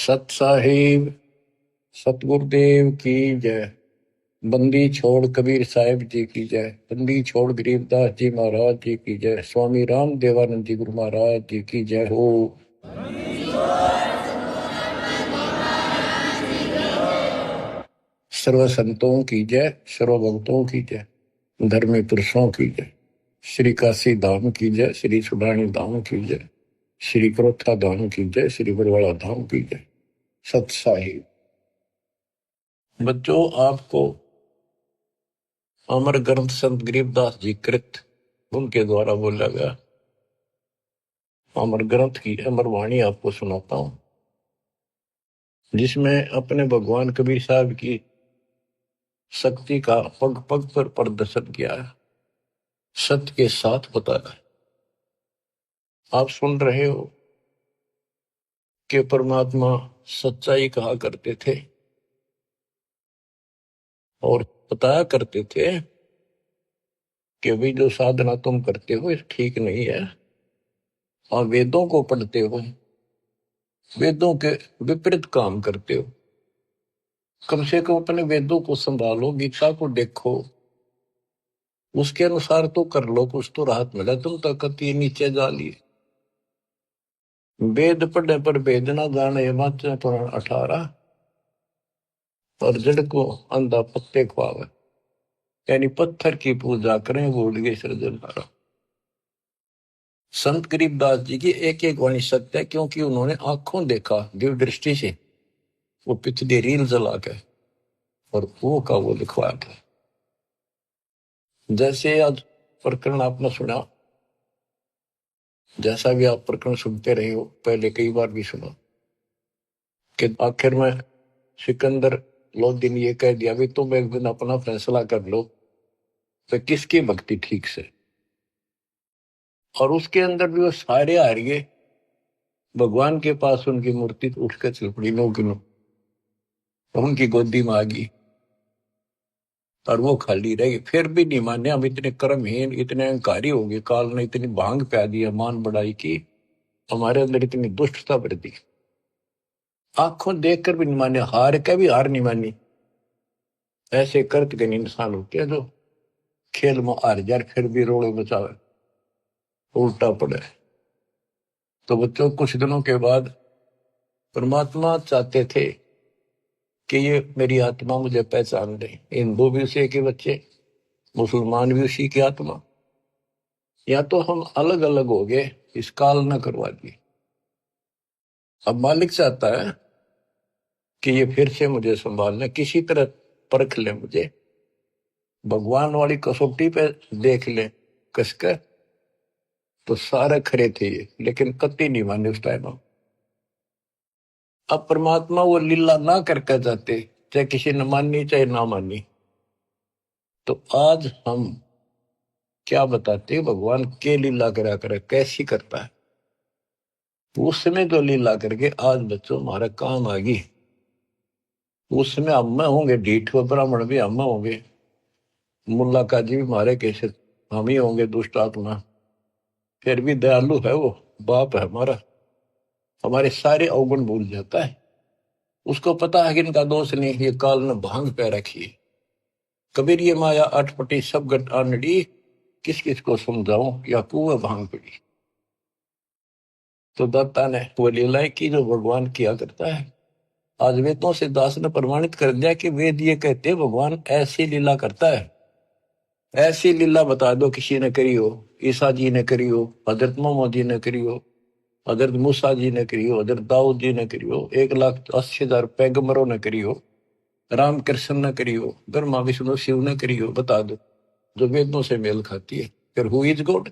सत साहिब सतगुरुदेव की जय। बंदी छोड़ कबीर साहिब जी की जय। बंदी छोड़ गरीबदास जी महाराज जी की जय। स्वामी राम देवानंद जी गुरु महाराज जी की जय हो। सर्व संतों की जय, सर्व भक्तों की जय, धर्मी पुरुषों की जय। श्री काशी धाम की जय, श्री सुडानी धाम की जय, श्री क्रोथा धाम की जय, श्री बरवाड़ा धाम की जय। सत साहिब बच्चों, आपको अमर ग्रंथ संत गरीबदास जी कृत उनके द्वारा बोला गया अमर ग्रंथ की अमर वाणी आपको सुनाता हूं, जिसमें अपने भगवान कबीर साहब की शक्ति का पग पग पर प्रदर्शन किया है, सत्य के साथ बताया। आप सुन रहे हो कि परमात्मा सच्चाई कहा करते थे और बताया करते थे कि भाई जो साधना तुम करते हो ये ठीक नहीं है, और वेदों को पढ़ते हो, वेदों के विपरीत काम करते हो। कम से कम अपने वेदों को संभालो, गीता को देखो, उसके अनुसार तो कर लो, कुछ तो राहत मिला। तुम तो कति नीचे जा लिए। वेद पढ़ने पर वेद ना जाने, हिमाचल पुराण 18। और जड़ को अंधा पत्ते खुआवे, यानी पत्थर की पूजा करें भूल गए सृजनहारा। संत गरीबदास जी की एक एक वाणी सत्य है, क्योंकि उन्होंने आंखों देखा दिव्य दृष्टि से, वो पिछली रील जला के और वो का वो लिखवाया था। जैसे आज प्रकरण आपने सुना, जैसा भी आप प्रकरण सुनते रहे हो, पहले कई बार भी सुना कि आखिर में सिकंदर लोधी ने ये कह दिया भी तुम एक दिन अपना फैसला कर लो तो किसकी भक्ति ठीक से। और उसके अंदर भी वो सारे हार गए। भगवान के पास उनकी मूर्ति उठ कर चल पड़ी, नो किनो उनकी गोदी में आ गई और वो खाली रह गई। फिर भी नहीं माने, हम इतने कर्महीन, इतने अहंकारी हो गए, काल ने इतनी भांग प्या दी, मान बढ़ाई की, हमारे अंदर इतनी दुष्टता भर दी। आंखों देखकर भी नहीं माने, हार के भी हार नहीं मानी। ऐसे कर्तज्ञ इंसान होते हैं जो खेल में हार जाए फिर भी रोड़े बचावे, उल्टा पड़े। तो बच्चों, कुछ दिनों के बाद परमात्मा चाहते थे कि ये मेरी आत्मा मुझे पहचान ले। हिंदू भी उसी के बच्चे, मुसलमान भी उसी की आत्मा, या तो हम अलग अलग हो गए, इस काल न करवा दी। अब मालिक चाहता है कि ये फिर से मुझे संभाल ले, किसी तरह परख ले मुझे, भगवान वाली कसौटी पे देख ले कसकर। तो सारे खरे थे ये, लेकिन कति नहीं माने उस टाइम। अब परमात्मा वो लीला ना करके जाते, चाहे किसी ने मानी चाहे ना मानी। तो आज हम क्या बताते, भगवान के लीला करा करे, कैसी करता है। उस समय तो लीला करके आज बच्चों हमारा काम आ गई। उस समय हम में होंगे ढीठ, ब्राह्मण भी हम में होंगे, मुल्ला काजी भी हमारे कैसे हम ही होंगे दुष्ट आत्मा। फिर भी दयालु है वो, बाप है हमारा, हमारे सारे अवगुण भूल जाता है। उसको पता है कि इनका दोष नहीं, ये काल ने भांग पे रखी। कबीर ये माया अटपटी सब गट आनड़ी, किस किस को समझाऊं या कुआ भांग पड़ी। तो दत्ता ने वो लीलाएं की जो भगवान किया करता है। आज वेदों से दास ने प्रमाणित कर दिया कि वेद ये कहते भगवान ऐसी लीला करता है। ऐसी लीला बता दो किसी ने करी हो, ईसा जी ने करी हो, हजरत मोहम्मद जी ने करी हो, हजरत मूसा जी ने करी हो, हजरत दाऊद जी ने करी हो, 1,80,000 पैगंबरों ने करी हो, राम कृष्ण ने करी हो, ब्रह्मा विष्णु शिव ने करी हो, बता दो जो वेदों से मेल खाती है। फिर हु इज गॉड?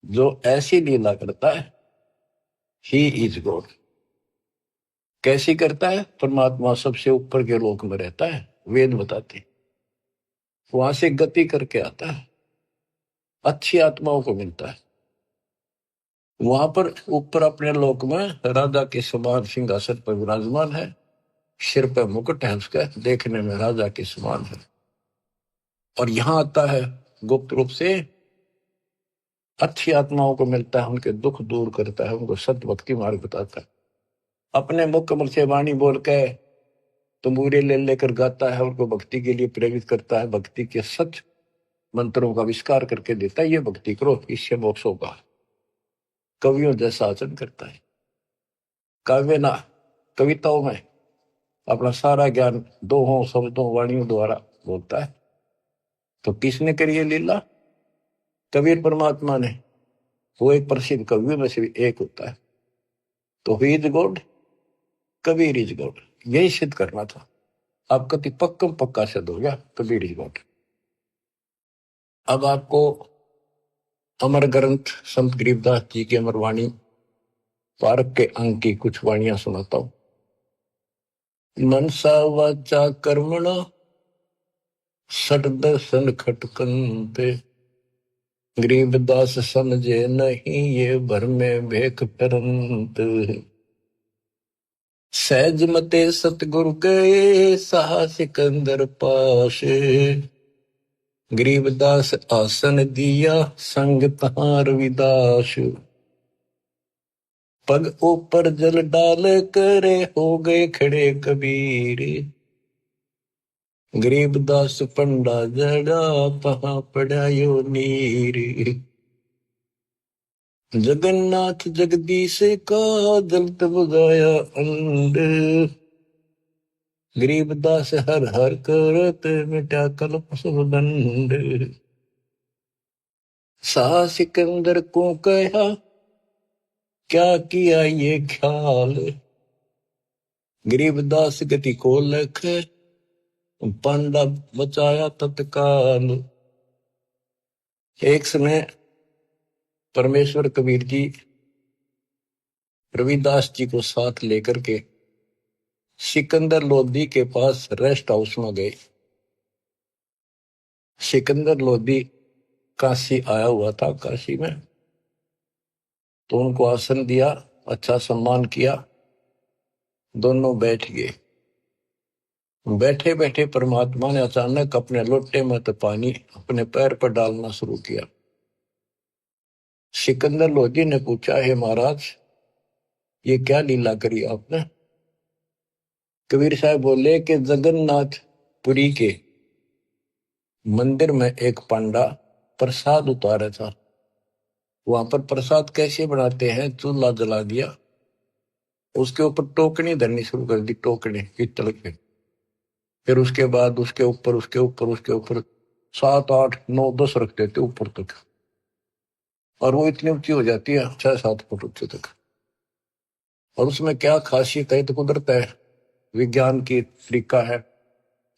जो ऐसी लीला करता है ही इज गॉड। कैसी करता है? परमात्मा सबसे ऊपर के लोक में रहता है, वेद बताते, वहां से गति करके आता है, अच्छी आत्माओं को मिलता है। वहां पर ऊपर अपने लोक में राजा के समान सिंहासन पर विराजमान है, सिर पर मुकुट है उसका, देखने में राजा के समान है। और यहां आता है गुप्त रूप से, अच्छी आत्माओं को मिलता है, उनके दुख दूर करता है, उनको सत्य भक्ति मार्ग बताता है। अपने मुख कमल से वाणी बोल के तंबूरे ले लेकर गाता है, उनको भक्ति के लिए प्रेरित करता है, भक्ति के सच मंत्रों का आविष्कार करके देता है। ये भक्ति करो, इससे मोक्ष होगा। कवियों जैसा आचरण करता है। काव्य ना कविताओं में अपना सारा ज्ञान दोहों शब्दों वाणियों द्वारा बोलता है। तो किसने करी ये लीला? कबीर परमात्मा ने। वो एक प्रसिद्ध कवियों में से भी एक होता है। तो he is God, Kabir is God, यही सिद्ध करना था। अब कति पक्का पक्का सिद्ध हो गया, कबीर इज गॉड। अब आपको अमर ग्रंथ संत गरीबदास जी की अमर वाणी पारक के अंक की कुछ वाणियां सुनाता हूं। मनसा वाचा कर्मणा सट दर्शन खटकंते, गरीबदास समझे नहीं ये भर में भेख फिरंत। सहज मते सतगुरु गए सहा सिकंदर पास, गरीबदास आसन दिया संग तहां रविदास। पग ऊपर जल डाल करे हो गए खड़े कबीर, गरीबदास पंडा जड़ा तहां पड़ा यो नीर। जगन्नाथ जगदीश का जलत बुझाया अंड, गरीबदास हर हर करत मिटा कल्प सब दंड। सा सिकंदर को कहा क्या किया ये ख्याल, गरीबदास गति को लख पंडा बचाया तत्काल। एक समय परमेश्वर कबीर जी रविदास जी को साथ लेकर के सिकंदर लोधी के पास रेस्ट हाउस में गए। सिकंदर लोधी काशी आया हुआ था, काशी में। तो उनको आसन दिया, अच्छा सम्मान किया, दोनों बैठ गए। बैठे बैठे परमात्मा ने अचानक अपने लोटे में तो पानी अपने पैर पर डालना शुरू किया। सिकंदर लोधी ने पूछा, हे महाराज ये क्या लीला करी आपने? कबीर साहब बोले कि जगन्नाथपुरी के मंदिर में एक पंडा प्रसाद उतारा था। वहां पर प्रसाद कैसे बनाते हैं, चूल्हा जला दिया, उसके ऊपर टोकनी धरनी शुरू कर दी, टोकनी पीतल के। फिर उसके बाद उसके ऊपर 7 8 9 10 रख देते ऊपर तक, और वो इतनी ऊंची हो जाती है 6 7 फुट ऊंचे तक। और उसमें क्या खासियत है, तो कुदरत है, विज्ञान की तरीका है।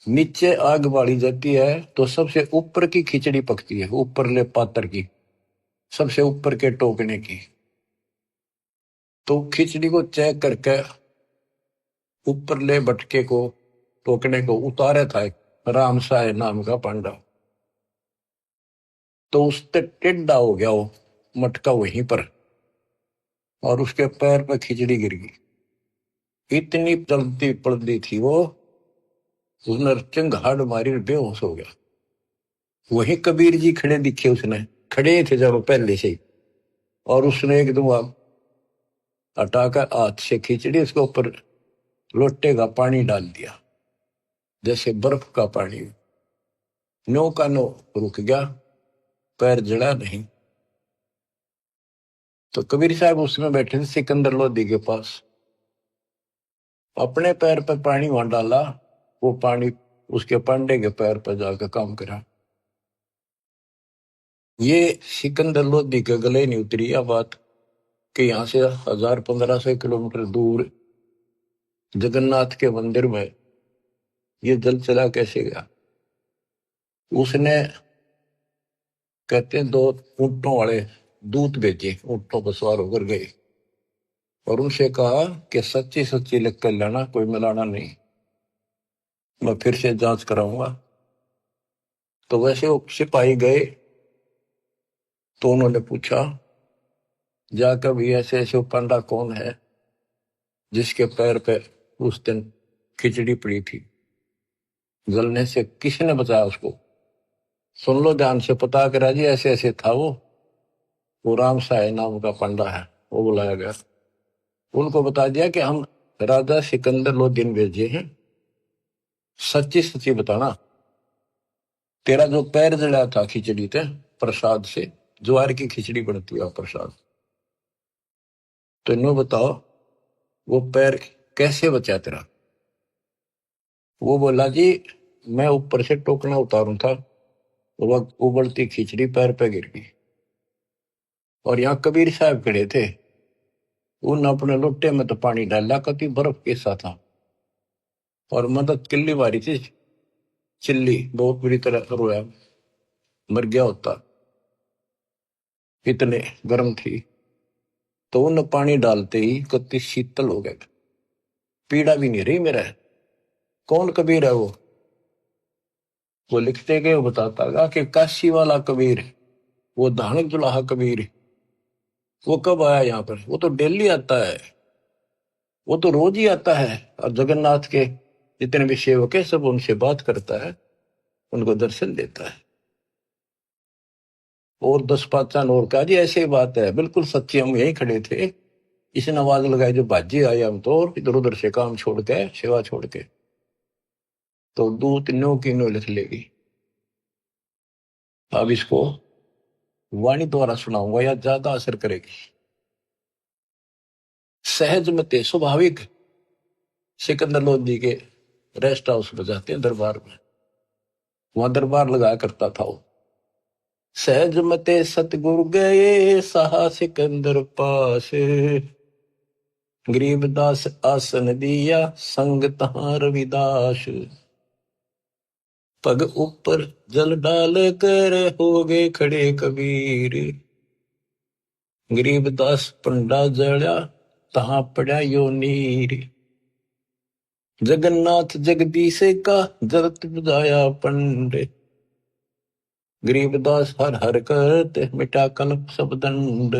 नीचे आग बाली जाती है तो सबसे ऊपर की खिचड़ी पकती है, ऊपर ले पात्र की, सबसे ऊपर के टोकने की। तो खिचड़ी को चेक करके ऊपर ले बटके को, टोकने को उतारे था एक राम साय नाम का पांडा। तो उससे टेढ़ा हो गया वो मटका वहीं पर, और उसके पैर पर खिचड़ी गिर गई। इतनी जल्दी पड़ती थी वो, उसने चिंगाड़ मारी, बेहोश हो गया। वही कबीर जी खड़े दिखे, उसने खड़े थे जब पहले से ही, और उसने एकदम हटाकर हाथ से खिचड़ी उसके ऊपर लोटे का पानी डाल दिया, जैसे बर्फ का पानी। नो का नो रुक गया, पैर जड़ा नहीं। तो कबीर साहब उसमें बैठे थे सिकंदर लोधी के पास, अपने पैर पर पानी वहां डाला, वो पानी उसके पांडे के पैर पर जाकर काम करा। ये सिकंदर लोधी के गले नहीं उतरी यह बात कि यहां से 1000-1500 किलोमीटर दूर जगन्नाथ के मंदिर में ये जल चला कैसे गया। उसने कहते हैं 2 ऊंटों वाले दूत भेजे, ऊंटों पर सवार होकर गए और उनसे कहा कि सच्ची सच्ची लिख कर लाना, कोई मिलाना नहीं, मैं फिर से जांच कराऊंगा। तो वैसे वो सिपाही गए, तो उन्होंने पूछा जाकर भी ऐसे ऐसे पंडा कौन है जिसके पैर पे उस दिन खिचड़ी पड़ी थी, जलने से किसने बचाया उसको? सुन लो ध्यान से, पता करा जी, ऐसे ऐसे था वो राम साय नाम का पंडा है। वो बुलाया गया, उनको बता दिया कि हम राजा सिकंदर लोदीन भेजे हैं, सच्ची सच्ची बताना, तेरा जो पैर जड़ा था खिचड़ी थे प्रसाद से, ज्वार की खिचड़ी बनती है प्रसाद, तो इन्हों बताओ वो पैर कैसे बचा तेरा। वो बोला जी मैं ऊपर से टोकना उतारू था, वो उबलती खिचड़ी पैर पे गिर गई, और यहाँ कबीर साहब खड़े थे, उन अपने लोटे में तो पानी डाला, कति बर्फ कैसा था, और मदद किल्ली मारी थी, चिल्ली बहुत बुरी तरह रोया, मर गया होता, इतने गर्म थी। तो उन पानी डालते ही कति शीतल हो गए, पीड़ा भी नहीं रही मेरा। कौन कबीर है वो लिखते गए, वो बताता गा कि काशी वाला कबीर, वो धानक जुलाहा कबीर, वो कब आया यहाँ पर, वो तो डेली आता है, वो तो रोज ही आता है, और जगन्नाथ के जितने भी सेवक है सब उनसे बात करता है, उनको दर्शन देता है। और 10 5 और का जी ऐसी बात है, बिल्कुल सच्ची, हम यहीं खड़े थे, इसने आवाज लगाई जो बाजी आए, हम तो इधर उधर से काम छोड़ के सेवा छोड़ के, तो 2 3 की नो लिख लेगी। अब इसको वाणी द्वारा सुनाऊंगा या ज्यादा असर करेगी। सहज मते स्वाभाविक सिकंदर लोधी के रेस्ट हाउस में जाते हैं दरबार में, वहां दरबार लगाया करता था वो। सहज मते सतगुरु गए सहा सिकंदर पास, गरीबदास आसन दिया संग तहां रविदास, पग ऊपर जल डाल कर हो गए खड़े कबीर, गरीबदास पंडा जड़ा तहां पड़ा यो नीर, जगन्नाथ जगदीश का जरत बुझाया पंडे, गरीबदास हर हर करते मिटा कल्प सब दंड,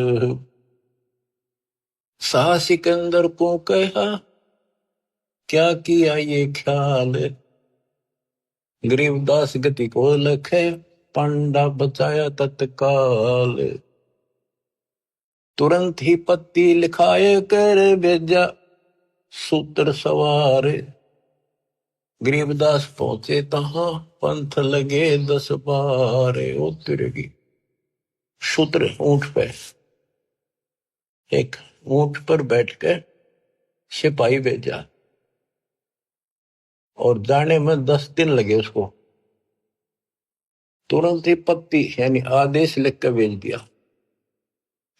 सा सिकंदर को कहा क्या किया ये ख्याल, गरीबदास गति को लखे पंडा बचाया तत्काल, तुरंत ही पत्ती लिखाए कर भेजा सूत्र सवार, गरीबदास पहुंचे तहां पंथ लगे 10 12, ओ तिरगी सूत्र ऊंट पे, एक ऊंट पर बैठकर सिपाही भेजा, और जाने में 10 दिन लगे उसको, तुरंत ही पत्ती यानी आदेश लिख कर भेज दिया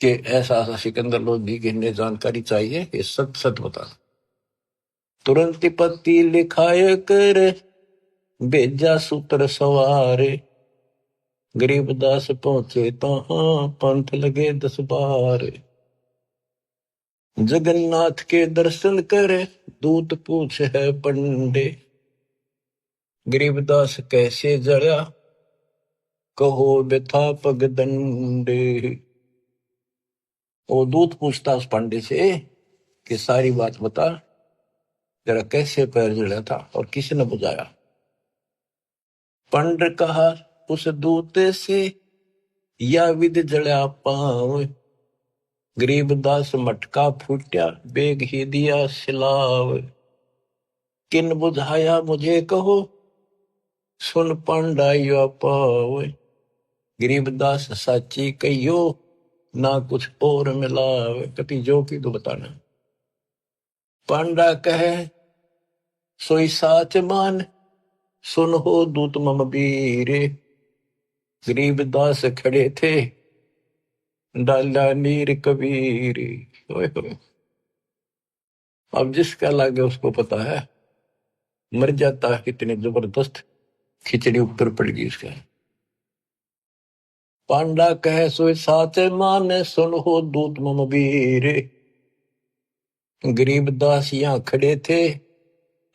कि ऐसा ऐसा सिकंदर लोधी की इन्हें जानकारी चाहिए, ये सत सत बता। तुरंत ही पत्ती लिखाए कर भेजा सूत्र सवारे, गरीबदास पहुंचे तहां पंथ लगे 10 12, जगन्नाथ के दर्शन करे दूत पूछ है पंडे, गरीबदास कैसे जड़ा कहो व्यथा पग दंडे। वो दूत पूछता उस पंडे से कि सारी बात बता, जरा कैसे पैर जड़ा था और किसने बुझाया। पंड कहा उस दूत से या विध जड़ा पांव, गरीबदास मटका फूट्या बेग ही दिया सिलाव, किन बुझाया मुझे कहो सुन पंडा यो पाव, गरीबदास साची कहियो ना कुछ और मिलाव, कति जो की तो बताना। पांडा कहे सोई साच मान सुन हो दूत मम बीरे, गरीबदास खड़े थे डाला नीर कबीर। अब जिसका लागे उसको पता है, मर जाता है कितनी जबरदस्त खिचड़ी ऊपर पड़ गई उसका। पांडा कहे सोई साच मान सुन हो दूत मम बीरे, गरीबदास यहाँ खड़े थे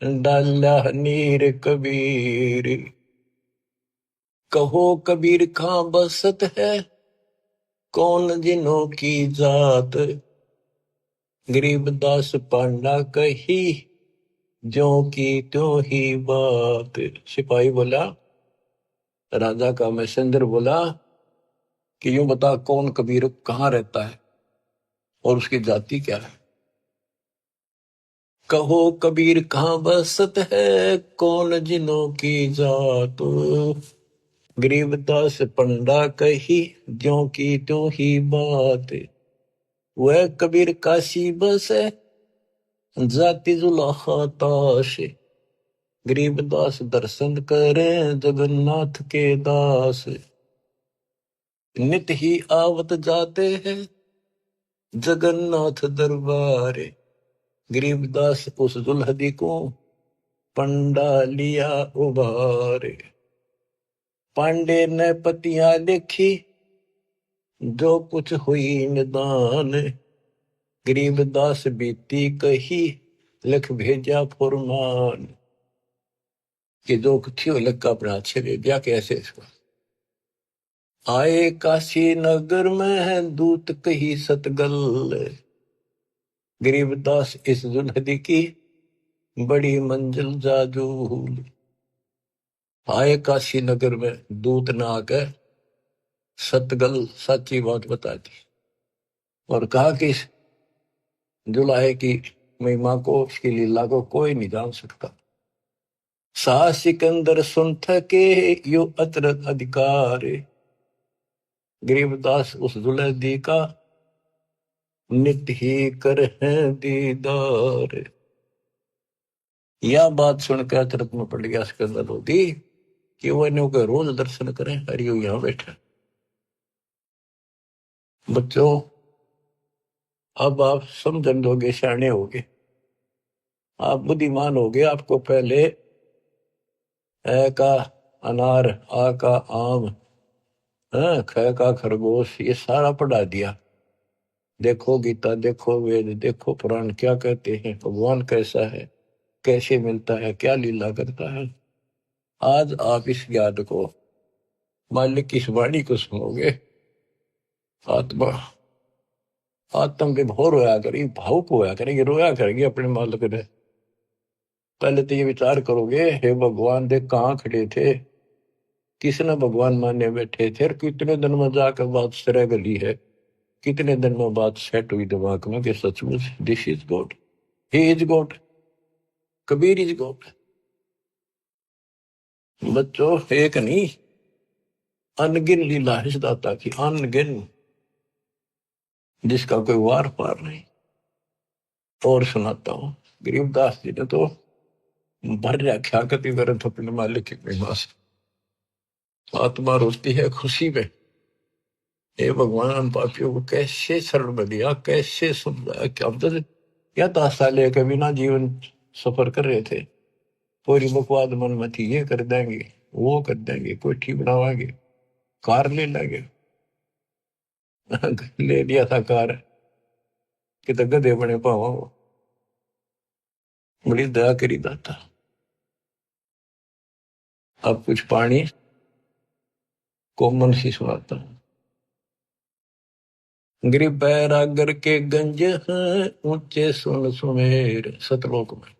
डाला नीर कबीर, कहो कबीर खां बसत है कौन जिनों की जात, गरीबदास पांडा कही ज्यों की त्यों ही बात। सिपाही बोला, राजा का मैसेंजर बोला कि यूं बता कौन कबीर कहाँ रहता है और उसकी जाति क्या है। कहो कबीर कहाँ बसत है, कौन जिनों की जात। गरीबदास पंडा कही, ज्यों की त्यों ही बात। वह कबीर काशी बसे, जाति जुलाहा ताश। गरीबदास दर्शन करें, जगन्नाथ के दास। नित ही आवत जाते हैं, जगन्नाथ दरबारे। गरीबदास उस दुल्हदी को, पंडा लिया उबारे। पांडे ने पतियां देखी, जो कुछ हुई निदान। गरीबदास बीती कही, लिख भेजा फुरमान। कि जो कुछ हो लिख का अपना अच्छे दे दिया। कैसे इसको आए काशी नगर में है, दूत कही सतगल। गरीबदास इस दुल्हदी की, बड़ी मंजिल जाजूल। आए काशी नगर में, दूत ने आकर सतगल सच्ची बात बता दी और कहा कि इस जुलाहे की महिमा को, उसकी लीला को कोई नहीं जान सकता। सा सिकंदर सुन थके, यो अत्र अधिकार। गरीबदास उस दुल्हदी का, नित ही कर है दीदार। यह बात सुनकर अचरज में पड़ गया सिकंदर लोधी कि वो इन्हों के रोज दर्शन करें। हरियो यहां बैठा। बच्चों, अब आप समझन दोगे, सियाने होगे, आप बुद्धिमान होगे। आपको पहले ए का अनार, आ का आम, ख का खरगोश, ये सारा पढ़ा दिया। देखो गीता, देखो वेद, देखो पुराण क्या कहते हैं, भगवान कैसा है, कैसे मिलता है, क्या लीला करता है। आज आप इस ज्ञान को, मालिक की इस वाणी को सुनोगे, आत्मा आत्म विभोर होया करेगी, भावुक होया करेगी, रोया करेगी अपने मालिक ने। पहले तो ये विचार करोगे, हे भगवान देख कहाँ खड़े थे, किसने भगवान माने बैठे थे, और कितने दिन में जाकर बात सरे गली है, कितने दिन में बात सेट हुई दिमाग में कि सचमुच this is God, he is God, Kabir is God. बच्चों, एक नहीं, अनगिन लीला है इस दाता की, अनगिन, जिसका कोई वार पार नहीं। और सुनाता हूं, गरीबदास जी ने तो भर व्याख्या करती करत अपने मालिक की महिमा से। आत्मा रोती है खुशी में, हे भगवान पापियों को कैसे शरण में दिया, कैसे समझाया। क्या हम तो क्या दास्ता लेकर बिना जीवन सफर कर रहे थे, पूरी बकवाद मन में थी, ये कर देंगे, वो कर देंगे, कोठी बनावाएंगे, कार ले लेंगे। ले लिया था कार, कि तो गधे बने पावा। बड़ी दया करी दाता। अब कुछ पानी कोमल सी सुनाता हूं। गरीब बैरागर के गंज हैं, ऊंचे सुन सुमेर। सतलोक में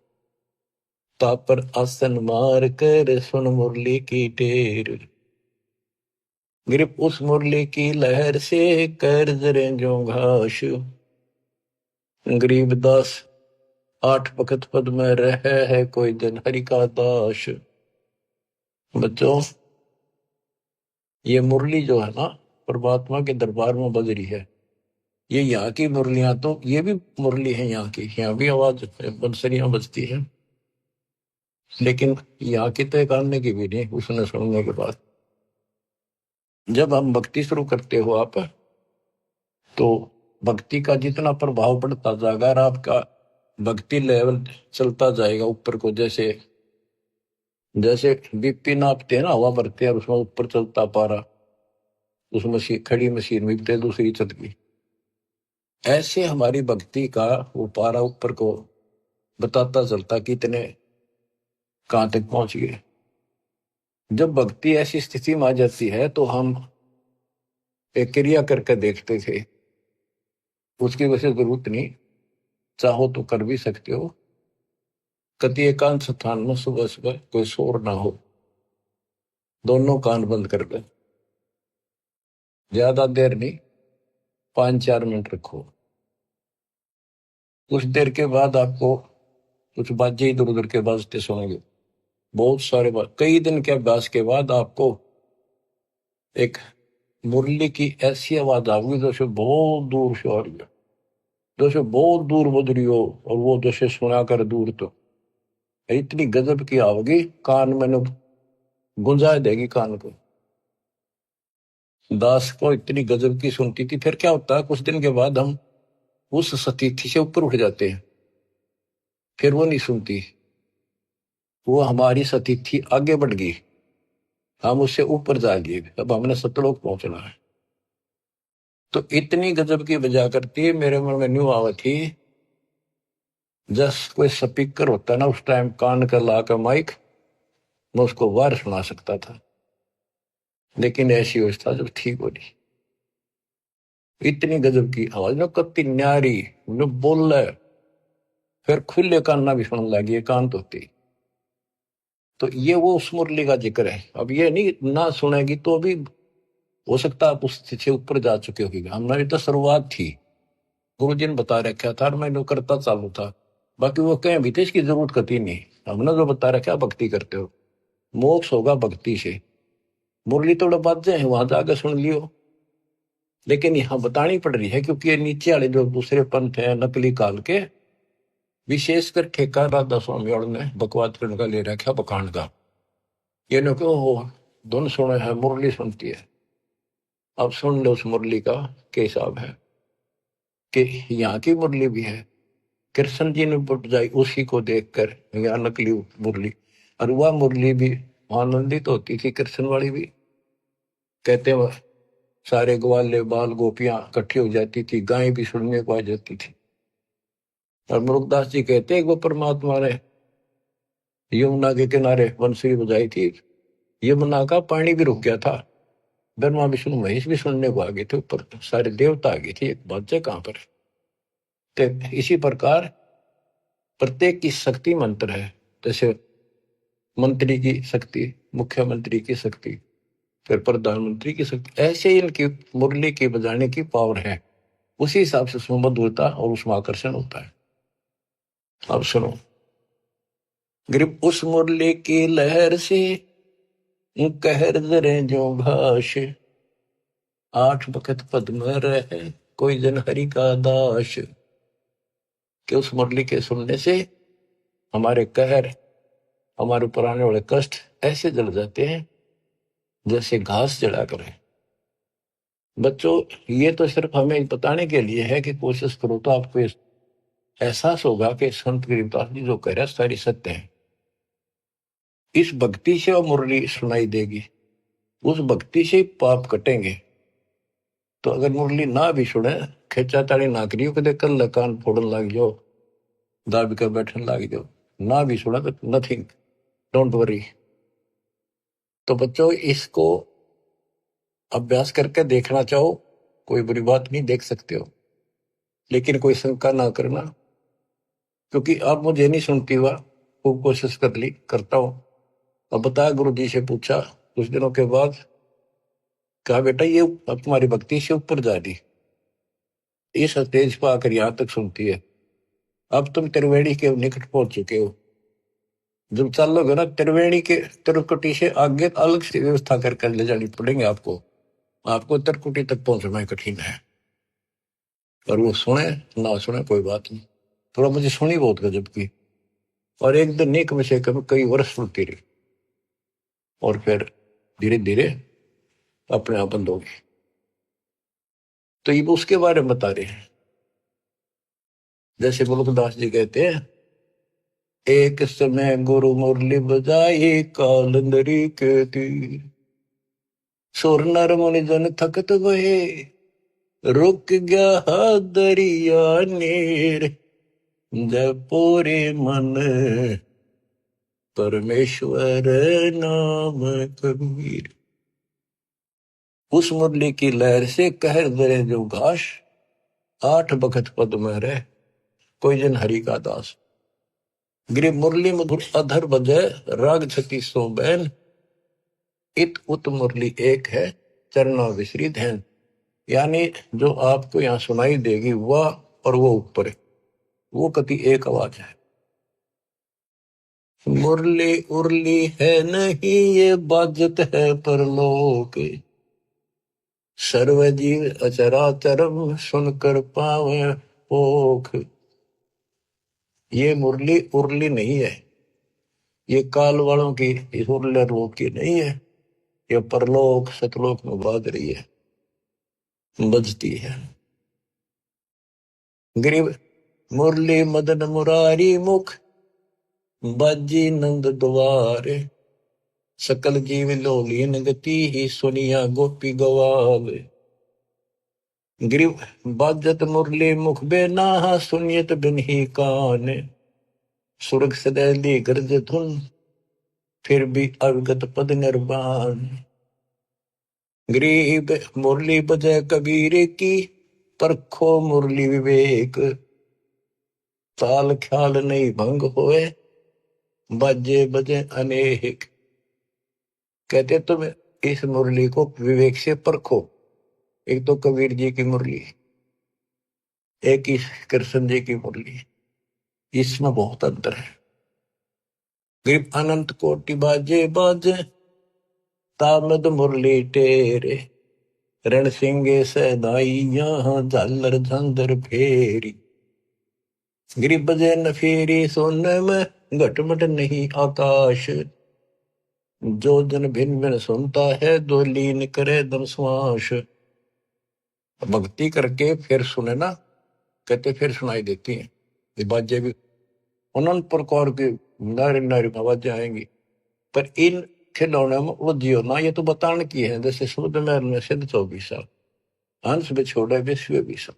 तापर आसन मार कर, सुन मुरली की टेर। गिरप उस मुरली की लहर से, कर जरे जो घास। गरीबदास आठ वक्त पद में रह है, कोई दिन हरि का दास। बच्चों, ये मुरली जो है ना, परमात्मा के दरबार में बज रही है। ये यहाँ की मुरलियां तो, ये भी मुरली है यहाँ की, यहाँ भी आवाज बंसरियां बजती है, लेकिन यहाँ की तो एक आने की भी नहीं। उसने सुनने के बाद जब हम भक्ति शुरू करते हो आप, तो भक्ति का जितना प्रभाव पड़ता जाएगा, और आपका भक्ति लेवल चलता जाएगा ऊपर को। जैसे जैसे बीपी नापते हैं ना, हवा भरते हैं और उसमें ऊपर चलता पारा, उस मशीन, खड़ी मशीन में दूसरी चल गई। ऐसे हमारी भक्ति का वो पारा ऊपर को बताता चलता कितने कहां तक पहुंच गए। जब भक्ति ऐसी स्थिति में आ जाती है, तो हम एक क्रिया करके देखते थे, उसकी वजह जरूरत नहीं, चाहो तो कर भी सकते हो। कति एकांत स्थान में सुबह सुबह कोई शोर ना हो, दोनों कान बंद कर दे, ज्यादा देर नहीं, 5-4 मिनट रखो। कुछ देर के बाद आपको कुछ बाजे इधर उधर के बाजते सुनेंगे, बहुत सारे कई दिन के अभ्यास के बाद आपको एक मुरली की ऐसी आवाज आएगी जैसे बहुत दूर से आ रही है, जैसे बहुत दूर बज रही हो, और वो जैसे सुना कर दूर तो इतनी गजब की आवेगी, कान में गुंजा देगी कान को। दास को इतनी गजब की सुनती थी। फिर क्या होता है, कुछ दिन के बाद हम उस सतीथी से ऊपर उठ जाते हैं, फिर वो नहीं सुनती, वो हमारी सतीथी आगे बढ़ गई, हम उससे ऊपर जा लिए, अब हमने सतलोक पहुंचना है। तो इतनी गजब की बजा करती है, मेरे मन में न्यू आवा थी, जस कोई स्पीकर होता है ना उस टाइम कान कर ला कर माइक, मैं उसको वार सुना सकता था, लेकिन ऐसी अवस्था जब ठीक हो रही, इतनी गजब की आवाज न कत्ती न्यारी न बोल, फिर खुले कान ना भी सुनने लगी, कान तो होती। तो ये वो उस मुरली का जिक्र है। अब ये नहीं ना सुनेगी तो भी हो सकता आप उस से ऊपर जा चुके होगी, हमारी तो शुरुआत थी, गुरु जी ने बता रखा था और मैंने करता चालू था, बाकी वो कहीं भी थे इसकी जरूरत कती नहीं, हमने जो बता रखा भक्ति करते हो, मोक्ष होगा भक्ति से। मुरली थोड़ा बाजे हैं वहां जाकर सुन लियो, लेकिन यहाँ बतानी पड़ रही है क्योंकि ये नीचे वाले जो दूसरे पंथ है नकली काल के, विशेषकर ठेका राधा स्वामी और ने बकवाद करने का ले रखा बखान का, ये नो क्यों हो धुन सुने है मुरली सुनती है। अब सुन लो उस मुरली का क्या हिसाब है, कि यहाँ की मुरली भी है, कृष्ण जी ने बजाई उसी को देखकर, यहाँ नकली मुरली, और वह मुरली भी आनंदित होती थी, कृष्ण वाली भी, कहते वह सारे ग्वाले बाल गोपियां इकट्ठी हो जाती थी, गाय भी सुनने को आ जाती थी। और मुरुगदास जी कहते हैं वो परमात्मा ने यमुना के किनारे बंसुरी बजाई थी, यमुना का पानी भी रुक गया था, ब्रह्मा विष्णु महेश भी सुनने को आ गए थे, ऊपर सारे देवता आ गए थे, एक बादशाह कहां पर। तो इसी प्रकार प्रत्येक की शक्ति मंत्र है, जैसे मंत्री की शक्ति, मुख्यमंत्री की शक्ति, फिर प्रधानमंत्री की शक्ति, ऐसे ही इनकी मुरली की बजाने की पावर है, उसी हिसाब से उसमें मधुरता और उसमें आकर्षण होता है। अब सुनो, ग्रिप उस मुरली की लहर से कहर जरे जो घास, आठ बखत पद्म रहे कोई जन हरि का दास, कि उस मुरली के सुनने से हमारे कहर, हमारे ऊपर आने वाले कष्ट ऐसे जल जाते हैं जैसे घास जला करे। बच्चों, ये तो सिर्फ हमें बताने के लिए है कि कोशिश करो तो आपको एहसास होगा कि संत गरीबदास जी जो कह रहे हैं सारी सत्य है। इस भक्ति से वो मुरली सुनाई देगी, उस भक्ति से पाप कटेंगे। तो अगर मुरली ना भी सुने, खेचा ताड़ी ना करियो, कदे कल कान फोड़न लग जाओ, दाबी कर बैठने लग जाओ, ना भी सुना तो नथिंग, डोंट वरी। तो बच्चों, इसको अभ्यास करके देखना चाहो, कोई बुरी बात नहीं, देख सकते हो, लेकिन कोई शंका ना करना, क्योंकि अब मुझे नहीं सुनती हुआ, खूब कोशिश कर ली, करता हूं। अब बताया, गुरु जी से पूछा कुछ दिनों के बाद, कहा बेटा ये अब तुम्हारी भक्ति से ऊपर जा रही, इस स्टेज पर आकर यहां तक सुनती है, अब तुम त्रिवेणी के निकट पहुंच चुके हो, जब चलोगे ना त्रिवेणी के त्रिकुटी से आगे अलग से व्यवस्था करके ले जानी पड़ेंगे आपको, आपको त्रिकुटी तक पहुंचना कठिन है। और वो सुने ना सुने कोई बात नहीं, थोड़ा मुझे सुनी बहुत गजब की, और एक दिन नहीं कम से कम कई वर्ष सुनती रही, और फिर धीरे धीरे अपने आप बंद होगी। तो ये उसके बारे में बता रहे हैं, जैसे मुल्कदास जी कहते हैं, एक समय गुरु मुरली बजाई कालंदरी के तीर, सुर नर मुनि जन थकत वहे, रुक गया दरिया नीर, जपोरे मन परमेश्वर नाम कबीर। उस मुरली की लहर से कहर दरे जो घास, आठ बखत पद में रह कोई जन हरि का दास। गिरि मुरली मधुर अधर बजे राग छती सो बैन, इत उत मुरली एक है चरणों विसरी धैन। यानी जो आपको यहाँ सुनाई देगी वह और वो ऊपर है, वो कति एक आवाज है। मुरली उरली है नहीं ये बाजत है परलोक, सर्वजीव अचराचरम सुनकर पावे पोख। ये मुरली उरली नहीं है, ये काल वालों की इस उरले लोक की नहीं है, ये परलोक सतलोक में बाज रही है, बजती है। गरीब मुरली मदन मुरारी मुख, बाजी नंद द्वारे, सकल जीव लोलीन गति ही सुनिया गोपी गवावे। गरीब बाजत मुरली मुख बेना सुनियत बिन ही कान, सुरग सदैली गर्ज धुन फिर भी अवगत पद निर्वाण। गरीब मुरली बजय कबीर की, परखो मुरली विवेक, ताल ख्याल नहीं भंग होए, बाजे बजे अनेक। कहते तुम इस मुरली को विवेक से परखो। एक तो कबीर जी की मुरली, एक ही कृष्ण जी की मुरली, इसमें बहुत अंतर है। गरीब अनंत कोटि बाजे बाजे, तामद मुरली टेरे, रण सिंगे सदाइया झालर झंझर फेरी। गरीब बजे न फेरी सोने में घटमट नहीं आकाश, जो जन भिन्न भिन्न सुनता है दो लीन करे दम श्वास। भक्ति करके फिर सुने ना, कहते फिर सुनाई देती हैं ये बाजे भी, अनंत प्रकार की नारी नारी आवाजें आएंगी। पर इन खिलौने में वो जियो ना, ये तो बताने की है। जैसे शुद्ध महल में सिद्ध 24 साल, हंस में छोड़े विश्व 20 साल,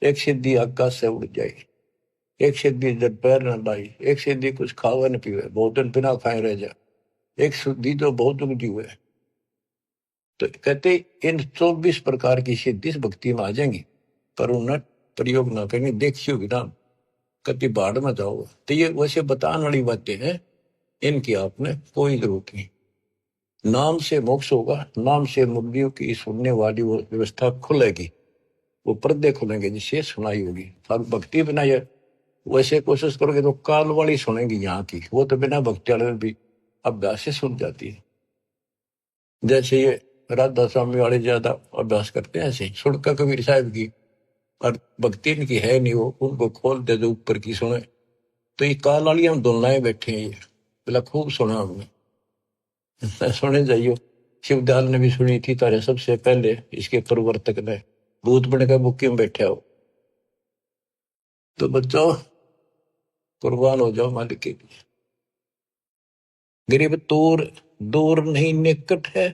एक सिद्धि आकाश से उड़ जाई, एक सिद्धि जब पैर न लाई, एक सिद्धि कुछ खावे न पीवे, बहुत दिन बिना खाए रह जा, एक शुद्धि जो बहुत उगती हुए। तो कहते इन 24 प्रकार की सिद्धि भक्ति में आ जाएंगी, पर उन्हें प्रयोग ना करेंगे, देखी होगी ना कति बाढ़ में जाओ। तो ये वैसे बताने वाली बातें हैं, इनकी आपने कोई जरूरत नहीं। नाम से मोक्ष होगा, नाम से मुक्तियों की सुनने वाली वो व्यवस्था खुलेगी, वो पर्दे खुलेंगे जिससे सुनाई होगी। और भक्ति बिना ये वैसे कोशिश करोगे तो काल वाली सुनेंगी यहाँ की, वो तो बिना भक्ति वाले भी अभ्यास से सुन जाती है। जैसे ये राधा स्वामी वाले ज्यादा अभ्यास करते हैं, ऐसे सुनकर कबीर साहब की, और भक्ति इनकी है नहीं, वो उनको खोल दे दो ऊपर की सुने। तो ये काल वाली हम दोनों बैठे हैं, ये बोला खूब सुना हमने। सुने जाइयो, शिवदयाल ने भी सुनी थी तारे सबसे पहले, इसके प्रवर्तक ने भूत बन के बुक्की में बैठे हो। तो बच्चों कुर्बान हो जाओ मालिक के लिए। गरीब दूर दूर नहीं निकट है,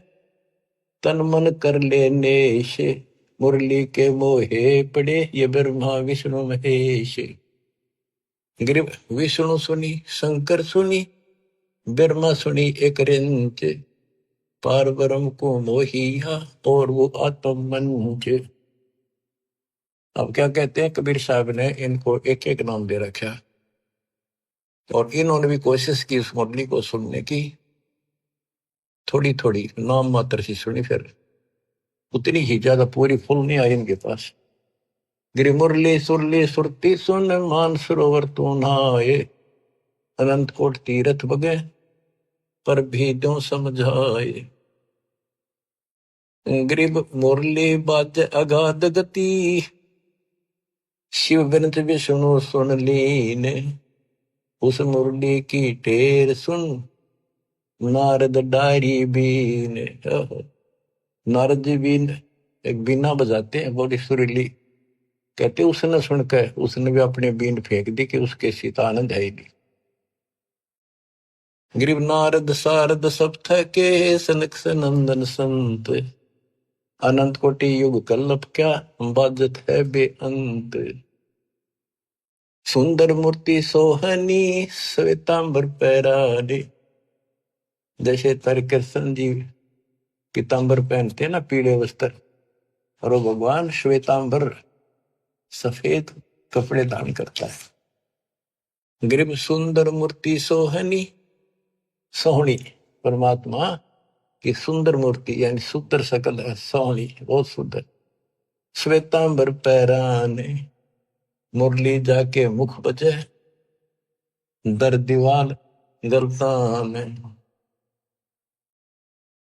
तन मन कर लेने से, मुरली के मोहे पड़े ये ब्रह्मा विष्णु महेश। गरीब विष्णु सुनी शंकर सुनी, ब्रह्मा सुनी एक रिंच, पार ब्रह्म को मोहिया और वो आत्म मंच। अब क्या कहते हैं कबीर साहब ने इनको एक एक नाम दे रखा, और इन्होंने भी कोशिश की उस मुरली को सुनने की, थोड़ी थोड़ी नाम मात्र से सुनी, फिर उतनी ही ज्यादा पूरी फुल नहीं आई इनके पास। गिरि मुरली सुरली सुरती सुन, मान सरोवर तू नहाए, अनंत कोट तीरथ बगे पर भी जो समझाए। गरीब मुरली बाज अगाध गति, शिव विनत विष्णु सुन लीन, उस मुरली की टेर सुन, नारद डारी बीन। नारद जी बीन एक बीना बजाते हैं बड़ी सुरीली, कहते उसने सुनकर उसने भी अपने बीन फेंक दी कि उसके सीता आनंद है ही नहीं। गरीब नारद सारद सब थके, सनक सनंदन संत, अनंत कोटि युग कल्लप क्या बाजत है बेअंत। सुंदर मूर्ति सोहनी श्वेतांबर पैरारे, जैसे तारे कृष्ण जी पीतांबर पहनते ना पीले वस्त्र, और वो भगवान श्वेतांबर सफेद कपड़े दान करता है। गरीब सुंदर मूर्ति सोहनी, सोहनी परमात्मा की सुंदर मूर्ति यानी सुंदर सकल है, सोहनी बहुत सुंदर। श्वेतांबर पैराने, मुरली जाके मुख बजे, दर दीवाल गलता में।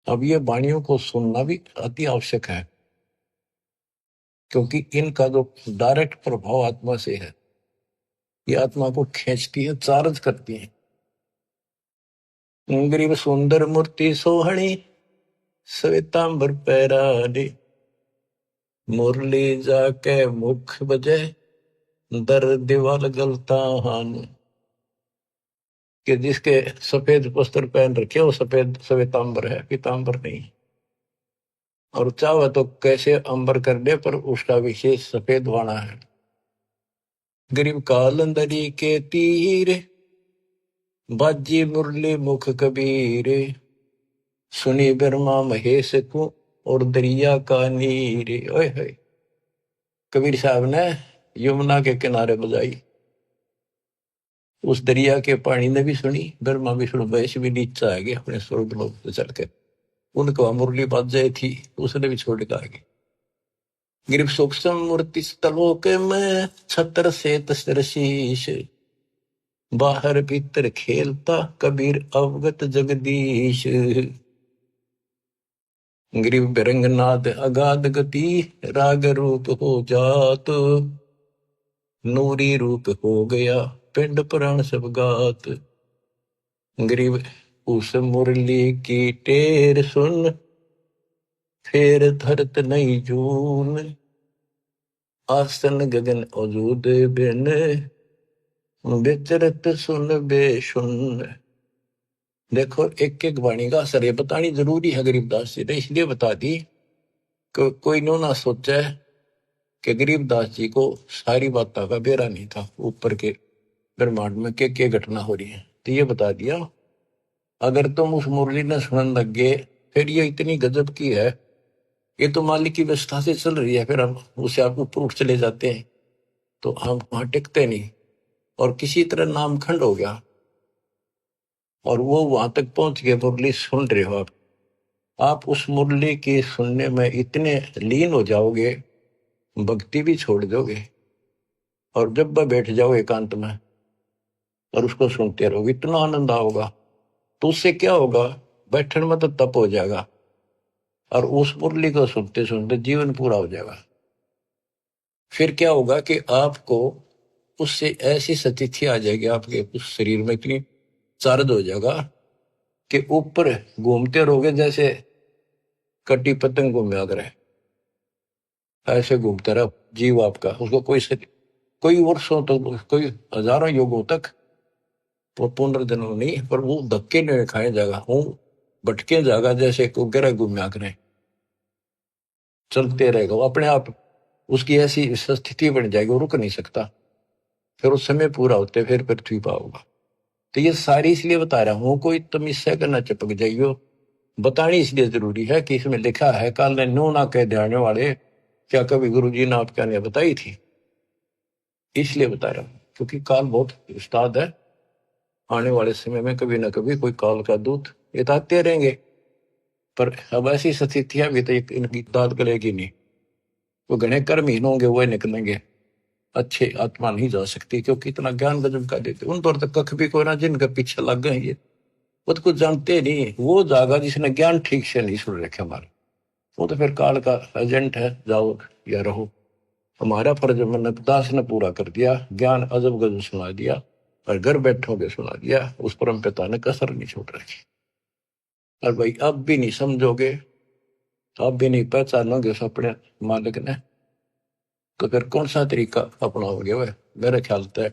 अब ये वाणियों को सुनना भी अति आवश्यक है, क्योंकि इनका जो डायरेक्ट प्रभाव आत्मा से है, ये आत्मा को खींचती है, चार्ज करती है। गरीब सुंदर मूर्ति सोहणी, श्वेतांबर पैराडे, मुरली जाके मुख बजे, दर दीवाल गलता हान। कि जिसके सफेद वस्त्र पहन रखे वो सफेद श्वेतांबर है, पीतांबर नहीं। और चाहे तो कैसे अंबर कर दे, पर उसका विशेष सफेद वाणा है। गरीब कालंदरी के तीर, बाजी मुरली मुख कबीर, सुनी ब्रह्मा महेश को, और दरिया का नीर। ओए होए, कबीर साहब ने यमुना के किनारे बजाई, उस दरिया के पानी ने भी सुनी, ब्रह्मा विष्णु महेश भी नीचे आ गए अपने स्वर्ग लोक से चढ़कर। उनको मुरली बाज जाए थी, उसने भी छोड़ के आगे। गिरिव सूक्ष्म मूर्ति स्थलोक में, छत्र से तस्र शीश, बाहर भीतर खेलता कबीर अवगत जगदीश। गिरिव बिरंगनाद अगाध गति, राग रूप हो जात, नूरी रूप हो गया पिंड पुराण सब गात। गिरिव उस मुरली की टेर सुन, फेर धरत नहीं जून, आसन गगन अजूद बिन, विचरत सुन बेसुन। देखो, एक एक वाणी का असर ये बतानी जरूरी है गरीबदास जी ने, इसलिए बता दी कि कोई नो ना सोचा कि गरीबदास जी को सारी बातों का बेरा नहीं था, ऊपर के ब्रह्मांड में क्या घटना हो रही है। तो ये बता दिया, अगर तुम उस मुरली ने सुनने लग गए, फिर ये इतनी गजब की है, ये तो मालिक की व्यवस्था से चल रही है, फिर हम उसे आप ऊपर उठ चले जाते हैं तो हम वहां टिकते नहीं, और किसी तरह नामखंड हो गया, और वो वहां तक पहुंच गए, मुरली सुन रहे हो आप उस मुरली की सुनने में इतने लीन हो जाओगे, भक्ति भी छोड़ दोगे, और जब वह बैठ जाओ एकांत में और उसको सुनते रहोगे, इतना आनंद आओगा। तो उससे क्या होगा, बैठने में तो तप हो जाएगा, और उस मुरली को सुनते सुनते जीवन पूरा हो जाएगा। फिर क्या होगा कि आपको उससे ऐसी स्थिति आ जाएगी, आपके उस शरीर में इतनी चार्ज हो जाएगा कि ऊपर घूमते रहोगे, जैसे कटी पतंग घूमे अगर है, ऐसे घूमता रहा जीव आपका, उसको कोई वर्षों तक तो, कोई हजारों युगों तक वो पुनर्जन्म नहीं, पर वो धक्के नहीं खाए जाएगा, वो भटके जाएगा, जैसे को गिरा घूमया करें, चलते रहेगा वो अपने आप। उसकी ऐसी स्थिति बन जाएगी, वो रुक नहीं सकता, फिर उस समय पूरा होते फिर पृथ्वी पर होगा। तो ये सारी इसलिए बता रहा हूं, कोई तुम इससे करना चिपक जाइयो, बतानी इसलिए जरूरी है कि इसमें लिखा है, काल ने नो ना कह जाने वाले, क्या कभी गुरु जी ने आपके ने बताई थी, इसलिए बता रहा हूं, क्योंकि काल बहुत उस्ताद है। आने वाले समय में कभी ना कभी कोई काल का दूत ये आते रहेंगे, पर अब ऐसी स्थितियां भी तो इनकी दाद गलेगी नहीं। वो घने कर्म हीन होंगे, वो निकलेंगे, अच्छे आत्मा नहीं जा सकती, क्योंकि इतना ज्ञान गजब का देते उन पर तक कख भी कोई ना, जिनके पीछे लग गए ये वो तो कुछ जानते नहीं। वो जागा जिसने ज्ञान ठीक से नहीं सुन रखे हमारे, वो तो फिर काल का एजेंट है, जाओ या रहो। हमारा फर्ज मैंने दास ने पूरा कर दिया, ज्ञान अजब गजब सुना दिया, और घर बैठोगे सुना दिया, उस परम पिता ने कसर नहीं छोड़ रखी। और भाई अब भी नहीं समझोगे, अब भी नहीं पहचानोगे उस अपने मालिक ने, तो फिर कौन सा तरीका अपनाओगे? वह मेरे ख्याल से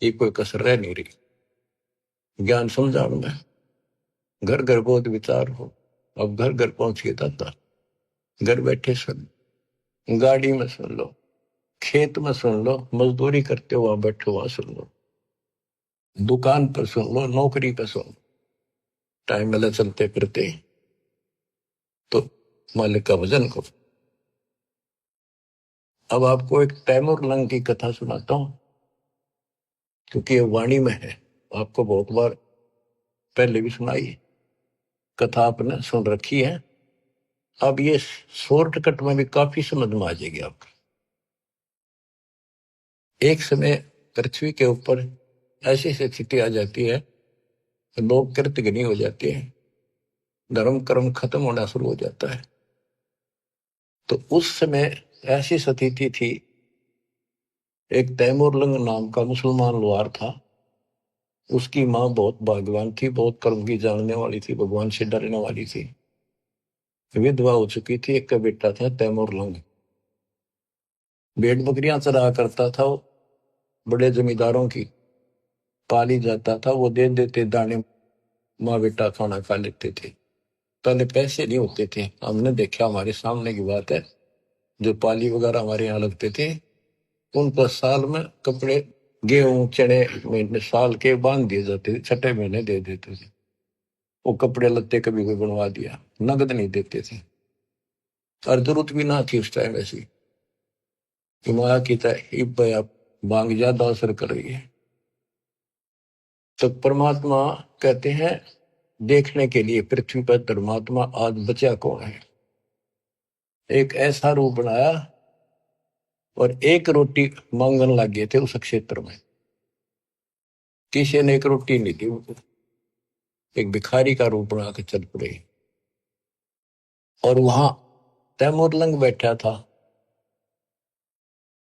ये कोई कसर रह नहीं रही। ज्ञान समझाओ में घर घर बहुत विचार हो, अब घर घर पहुंच के दाता, घर बैठे सुन, गाड़ी में सुन लो, खेत में सुन लो, मजदूरी करते हो वहां बैठो वहां सुन लो, दुकान पर सुन लो, नौकरी पर सुन, टाइम मिला चलते फिरते तो मालिक का भजन करो। अब आपको एक तैमूर लंग की कथा सुनाता हूं, क्योंकि ये वाणी में है, आपको बहुत बार पहले भी सुनाई, कथा आपने सुन रखी है। अब ये शॉर्टकट में भी काफी समझ में आ जाएगी आपको। एक समय पृथ्वी के ऊपर ऐसी स्थिति आ जाती है, लोग कृतघ्नी हो जाते हैं, धर्म कर्म खत्म होना शुरू हो जाता है। तो उस समय ऐसी स्थिति थी, एक तैमूर लंग नाम का मुसलमान लोहार था, उसकी माँ बहुत भाग्यवान थी, बहुत कर्म की जानने वाली थी, भगवान से डरने वाली थी, विधवा हो चुकी थी। एक का बेटा था तैमूर लंग, भेड़ बकरियां चरा करता था, वो बड़े जमींदारों की पाली जाता था, वो दे देते दाने, माँ बेटा खाना खा लेते थे। पहले पैसे नहीं होते थे, हमने देखा, हमारे सामने की बात है, जो पाली वगैरह हमारे यहाँ लगते थे, उनको साल में कपड़े, गेहूं चने महीने साल के बांध दिए जाते थे, छठे महीने दे देते थे। वो कपड़े लत्ते कभी कोई बनवा दिया, नगद नहीं देते थे। और जरूरत भी ना थी उस टाइम ऐसी, हिमाया की तरह बांग ज्यादा असर कर रही है। तो परमात्मा कहते हैं, देखने के लिए पृथ्वी पर धर्मात्मा आज बचा कौन है। एक ऐसा रूप बनाया और एक रोटी मांगने लग गए थे उस क्षेत्र में, किसी ने एक रोटी नहीं दी उनको, एक भिखारी का रूप बना के चल पड़े। और वहां तैमूरलंग बैठा था,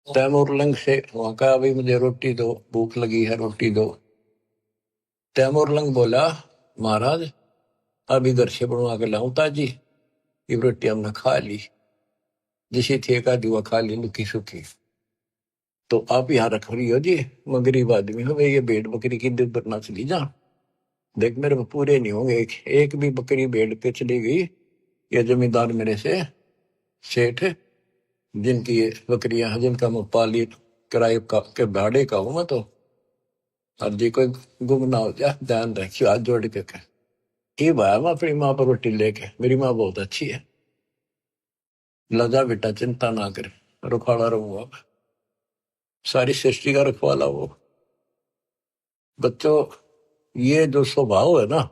तैमूरलंग से वहां का, भाई मुझे रोटी दो, भूख लगी है, रोटी दो। तैमूरलंग बोला, महाराज अभी घर से बनवा के लाऊं ताजी, ये रोटी हमने खा ली, जिसे थे एक आधी वो खा ली लुकी सुखी, तो आप यहाँ रख रही हो जी, मैं गरीब आदमी हूँ, ये भेड़ बकरी की दूध बरना चली जा, देख मेरे को पूरे नहीं होंगे, एक भी बकरी भेड़ पे चली गई, ये जमींदार मेरे से सेठ, जिनकी ये बकरियां हैं, जिनका मैं पाली किराए का के भाड़े का हूं मैं, तो अब जी कोई गुम ना हो जाए, ध्यान रखियो, हाथ जोड़ के कह कि भाई मैं अपनी माँ पर रोटी लेके, मेरी माँ बहुत अच्छी है, लजा बेटा चिंता ना कर, रुखाड़ा रहूंगा, सारी सृष्टि का रखवाला वो। बच्चों, ये जो स्वभाव है ना,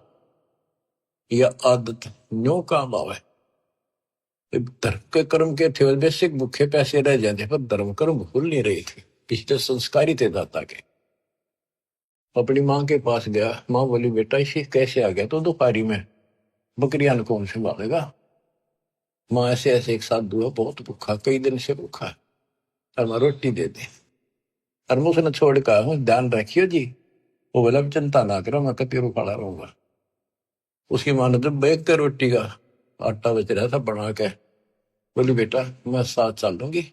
ये आदत न्यो काम आवे। धर्म के कर्म के थे बेसिक भूखे पैसे रह जाते, पर धर्म कर्म भूल नहीं रही थी, पिछले संस्कारी थे दाता के। अपनी माँ के पास गया, माँ बोली बेटा इसी कैसे आ गया तो दोपहरी में, बकरियां कौन संभालेगा। माँ ऐसे ऐसे एक साधु है, बहुत भूखा, कई दिन से भूखा है, और मैं रोटी दे दे। और मैं उसने छोड़ कर हूँ, ध्यान रखियो जी। वो बोला चिंता ना करो, मैं कतीरों खड़ा रहूंगा। उसकी माँ ने जब बैग के रोटी का आटा बच रहा था बना के, बोली बेटा मैं साथ चल लूंगी,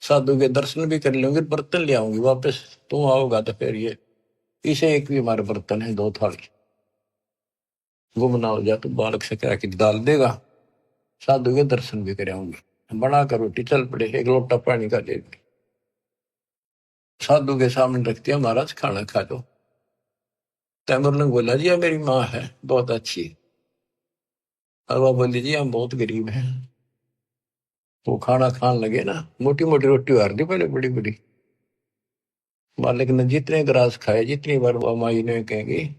साधु के दर्शन भी कर लूंगी, बर्तन ले आऊंगी वापस, तुम आओगा तो फिर ये इसे एक भी हमारे बर्तन है, दो थाली, गुम ना हो जाए तो बालक से कह के डाल देगा, साधु के दर्शन भी कर आऊंगी। बना कर रोटी चल पड़े, एक लोटा पानी का दे दी, साधु के सामने रख दिया, महाराज खाना खा लो। तैमूर ने बोला जी मेरी माँ है बहुत अच्छी, और वह बोली जी हम बहुत गरीब हैं। वो खाना खाने लगे ना, मोटी मोटी रोटी हार दी पहले, बड़ी बड़ी। मालिक ने जितने ग्रास खाए, जितनी बार वो माई ने कहेंगे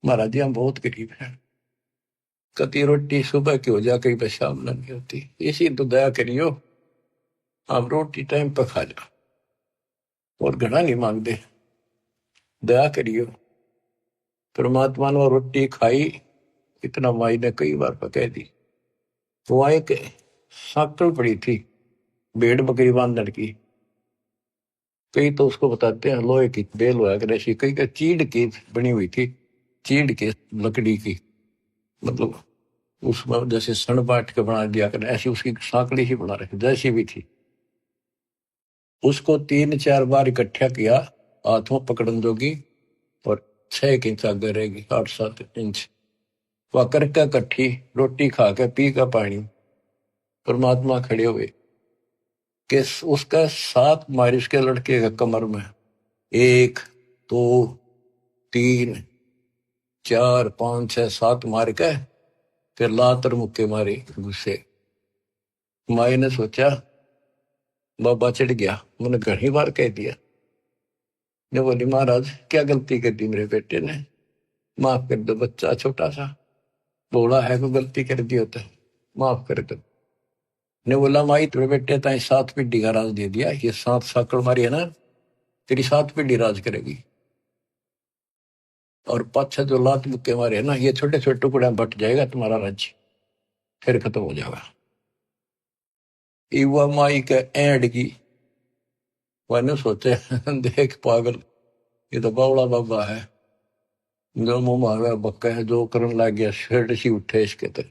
महाराज जी हम बहुत गरीब हैं, कति रोटी सुबह की हो जा, कहीं पे शाम नहीं होती, इसी तो दया करियो, आप रोटी टाइम पर खा जाओ, और घना नहीं मांगते, दया करियो। परमात्मा ने रोटी खाई, इतना माई ने कई बार कह दी। वहां एक साकल पड़ी थी, भेड़ बकरी बांधने की, कई तो उसको बताते हैं लोहे की बेल हुआ कर ऐसी, कई का चीड़ की बनी हुई थी, चीड़ के लकड़ी की, मतलब उसमें जैसे सन बांट के बना दिया कर, ऐसी उसकी साकड़ी ही बना रखी जैसी भी थी। उसको 3-4 बार इकट्ठा किया, हाथों पकड़न जोगी, और 6 इंच आगे रहेगी, 8-7 इंच, वह करके इकट्ठी रोटी खा के पी का पानी, परमात्मा खड़े हुए कि उसका 7 मारी उसके लड़के के कमर में, 1 2 3 4 5 6 7 मार के फिर लातर मुक्के मारे गुस्से। माई ने सोचा बाबा चिढ़ गया, मैंने घनी बार कह दिया। ने बोली महाराज क्या गलती कर दी मेरे बेटे ने, माफ कर दो, बच्चा छोटा सा बोला है, कोई गलती कर दी होता, माफ कर दो। ने बोला माई तेरे बेटे ताई 7 पीढ़ी का राज दे दिया, ये 7 साकड़ मारी है ना, तेरी 7 पीढ़ी राज करेगी। और पाछा जो लात मुक्के मारे है ना, ये छोटे छोटे टुकड़े बट जाएगा तुम्हारा राज्य, फिर खत्म हो जाएगा। युवा माई के एंड की मैंने सोचे देख पागल, ये तो बावड़ा बाबा है, जो मुंह मांगा बक्का है, जो करने लग गया शेड सी उठे इसके तरह।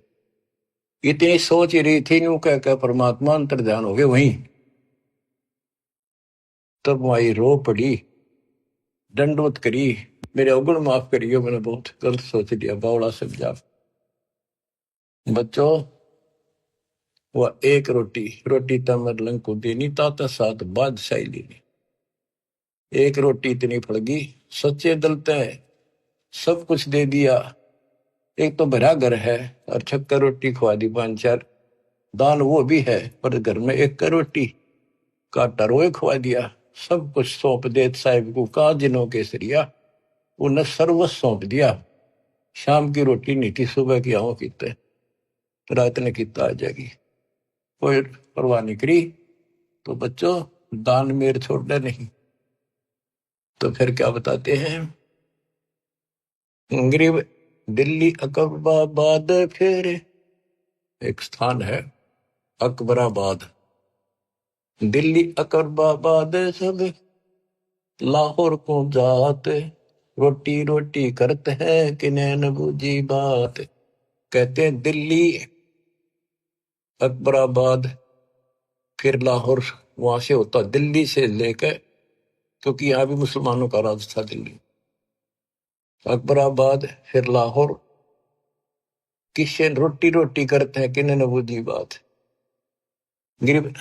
इतनी सोच ही रही थी, यूं कह परमात्मा अंतर ध्यान हो गए वहीं। तब माई रो पड़ी, दंडवत करी, मेरे अवगुण माफ करियो, मैंने बहुत गलत सोच लिया, बावड़ा समझा। बच्चों, वह एक रोटी रोटी तमर लंग को देनी, ताता साथ बादशाही लेनी। एक रोटी इतनी फड़गी, सच्चे दलते सब कुछ दे दिया। एक तो भरा घर है और छक्कर रोटी खुआ दी 5-4, दान वो भी है, पर घर में एक रोटी का टरोए खुआ दिया। सब कुछ सौंप दे साहिब को, का जिनों केसरिया, उन्हें सर्वस्व सौंप दिया। शाम की रोटी नहीं थी, सुबह की आओ कीते, रात ने किता आ जाएगी, कोई परवाह नहीं करी। तो बच्चों, दान मेर छोड़ना नहीं। तो फिर क्या बताते हैं, गरीब दिल्ली अकबराबाद, फिर एक स्थान है अकबराबाद, दिल्ली अकबराबाद सब लाहौर को जात, रोटी रोटी करते हैं कि नैन बूझी बात। कहते हैं दिल्ली अकबराबाद फिर लाहौर, वहां से होता दिल्ली से लेकर, क्योंकि यहाँ भी मुसलमानों का राज था दिल्ली, अकबराबाद फिर लाहौर, किससे रोटी रोटी करते हैं कि नैन बूझी बात। गरीब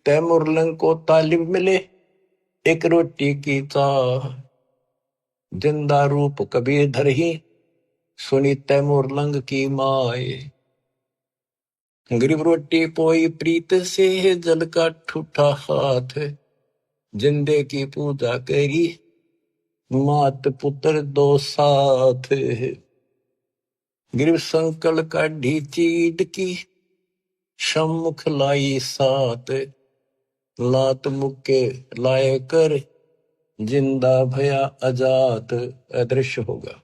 तैमुरलंग को तालिब मिले एक रोटी की चाह, जिंदा रूप कबीर धर ही सुनी तैमुरलंग की माए। गरीब रोटी पोई प्रीत से जल का ठूठा हाथ, जिंदे की पूजा करी मात पुत्र दो साथ। गरीब संकल का ढीचीड की सम्मुख लाई सात, लात मुक्के लाए कर जिंदा भया अजात, अदृश्य होगा।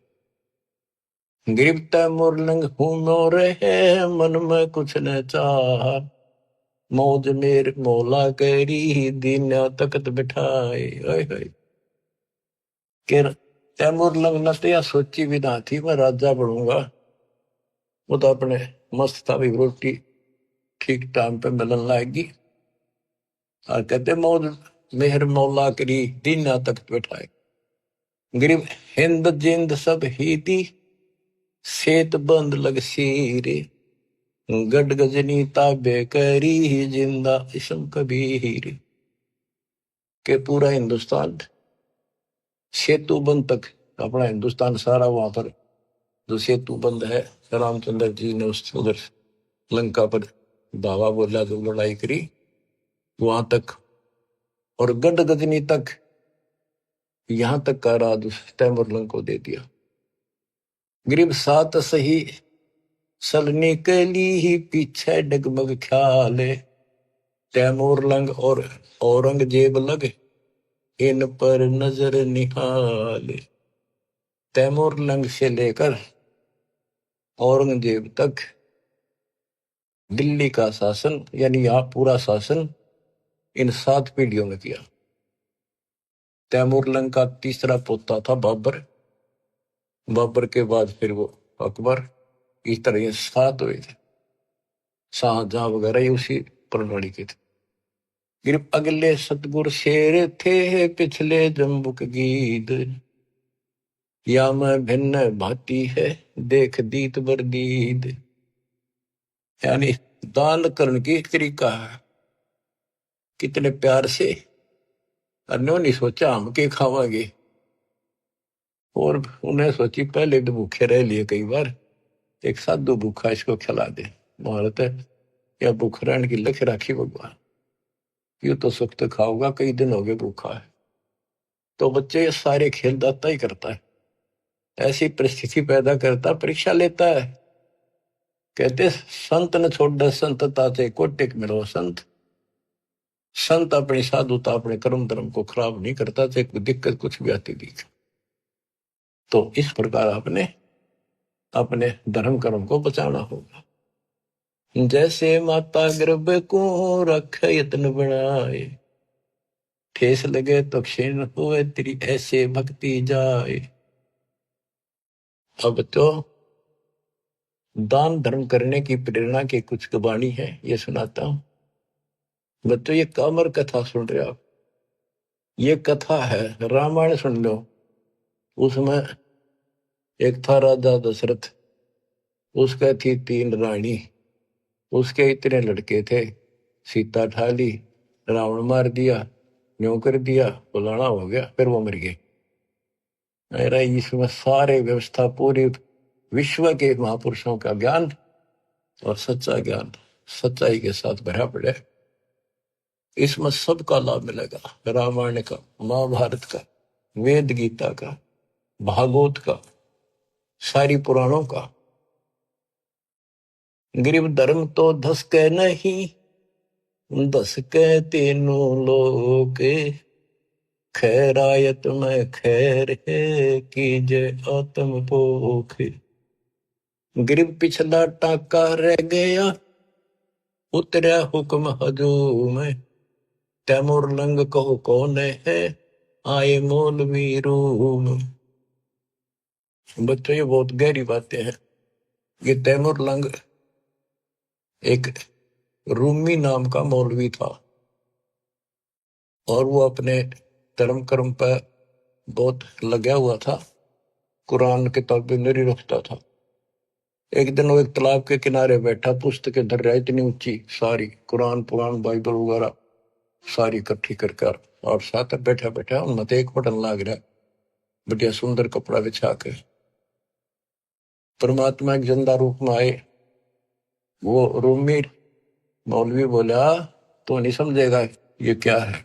गिरफ्ता मुरलंग हूं रहे मन में कुछ न चाह, मौज मेर मौला करी दीना तकत बिठाए। तैमुरलंग न तो या सोची भी ना थी मैं राजा बनूंगा, वो तो अपने मस्त था भी, रोटी ठीक टाइम पे मिलन लाएगी। और कहते मौज मेहर मौला करी दीना तकत बिठाए। गरीब हिंद जिंद सब ही दी सेत बंद लग सीरे, गड गजनी ताबे करी जिंदा इसम कबीर। के पूरा हिंदुस्तान सेतु बंद तक, अपना हिंदुस्तान सारा वहां पर जो सेतु बंद है, रामचंद्र जी ने उस उधर लंका पर धावा बोला, जो लड़ाई करी वहां तक, और गड गजनी तक, यहां तक का राज तैमुरलंग को दे दिया। गरीब सात सही सलनी के लिए पीछे डगमग ख्याल, तैमुरलंग और औरंगजेब लग इन पर नजर निहाल। तैमुरलंग से लेकर औरंगजेब तक दिल्ली का शासन, यानी यहाँ पूरा शासन इन 7 पीढ़ियों में किया। तैमुरलंग का तीसरा पोता था बाबर, बाबर के बाद फिर वो अकबर, इस तरह ये 7 हुए थे। शाहजहां वगैरह ये उसी प्रणाली के थे। फिर अगले सतगुर शेर थे पिछले जम्बुक गीद, या मैं भिन्न भाती है देख दीत बरदीद। यानी दान करने की एक तरीका है, कितने प्यार से, नहीं सोचा हम के खावांगे, और उन्हें सोची पहले तो भूखे रह लिए कई बार, एक साधु भूखा इसको खिला दे, भारत है या भूख रहने की लख राखी भगवान, यू तो सुख तो खाऊंगा, कई दिन हो गए भूखा है। तो बच्चे ये सारे खेल दाता ही करता है, ऐसी परिस्थिति पैदा करता, परीक्षा लेता है। कहते संत न छोड़ संतता से कोटिक मिलो संत, संत अपनी साधुता अपने कर्म धर्म को खराब नहीं करता, चाहे कोई दिक्कत कुछ भी आती दिखे। तो इस प्रकार आपने अपने धर्म कर्म को बचाना होगा। जैसे माता गर्भ को रख यत्न बनाए, ठेस लगे तो क्षीण हुए तेरी ऐसे भक्ति जाए। अब तो दान धर्म करने की प्रेरणा की कुछ वाणी है, ये सुनाता हूं। बच्चों ये कामर कथा सुन रहे आप, ये कथा है रामायण सुन लो। उसमें एक था राजा दशरथ, उसका थी 3 रानी, उसके इतने लड़के थे, सीता ठाली, रावण मार दिया, न्यों कर दिया, फलाना हो गया, फिर वो मर गए। अरे इसमें सारे व्यवस्था पूरी विश्व के महापुरुषों का ज्ञान और सच्चा ज्ञान सच्चाई के साथ भरा पड़े। इसमें सबका लाभ मिलेगा, रामायण का, महाभारत का, वेद गीता का, भागवत का, सारी पुराणों का। गरीब धर्म तो धस के नहीं, धस के तीनों लोग, खैरायत में खैर है कीजे आत्म पोख। गरीब पिछला टाका रह गया, उतरा हुक्म हजूम, तैमूर लंग कहो कौन है, आए मौलवी रूम। बच्चों ये बहुत गहरी बातें हैं। ये तैमूर लंग एक रूमी नाम का मौलवी था और वो अपने धर्म कर्म पर बहुत लगा हुआ था, कुरान किताबें नहीं रखता था। एक दिन वो एक तालाब के किनारे बैठा, पुस्तकें धर रहा, इतनी ऊंची सारी, कुरान पुराण बाइबल वगैरह सारी इकट्ठी कर और साथ बैठा बैठा उनमें एक बटन लाग रहा, बढ़िया सुंदर कपड़ा बिछा के परमात्मा एक जिंदा रूप में आए। वो रूमी मौलवी बोला तो नहीं समझेगा ये क्या है।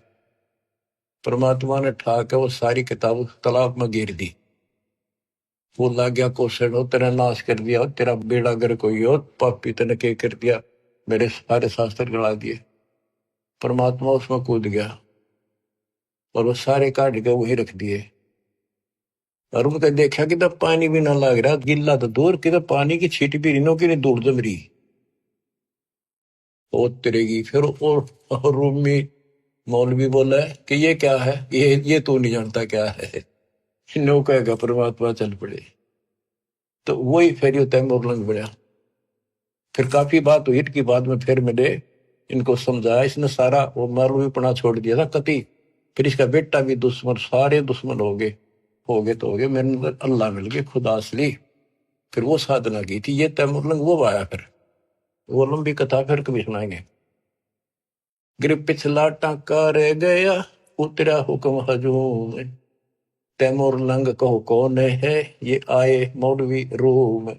परमात्मा ने ठाकर वो सारी किताब तालाब में गिर दी। वो ला गया कोसड़, हो तेरा नाश कर दिया, तेरा बेड़ा गर कोई हो, पापी तने के कर दिया, मेरे सारे शास्त्र गड़ा दिए। परमात्मा उसमें कूद गया और वो सारे काट के वही रख दिए। और उनका देखा कि तब पानी भी ना लग रहा, गिल्ला तो दूर की, पानी की छीट भी रिनो की दूर जम रही वो तिरेगी। फिर और रूम में मौलवी बोला है कि ये क्या है, ये तू नहीं जानता क्या है। नो कहेगा परमात्मा चल पड़े। तो वही फिर तैमूर लंग बढ़ा। फिर काफी बात हुई कि बाद में फिर मिले, इनको समझाया, इसने सारा वो मौलवीपना छोड़ दिया था कति। फिर इसका बेटा भी दुश्मन, सारे दुश्मन हो गए तो हो गए, मेरे अंदर अल्लाह मिल गए, खुदा असली। फिर वो साधना की थी, ये तैमूर लंग वो आया। फिर वो लंबी कथा फिर कभी सुनाएंगे। गिर पिछला टाका रह गया, उतरा हुक्म हजूम, तैमूर लंग कहो कौन है, ये आए मौलवी रूम।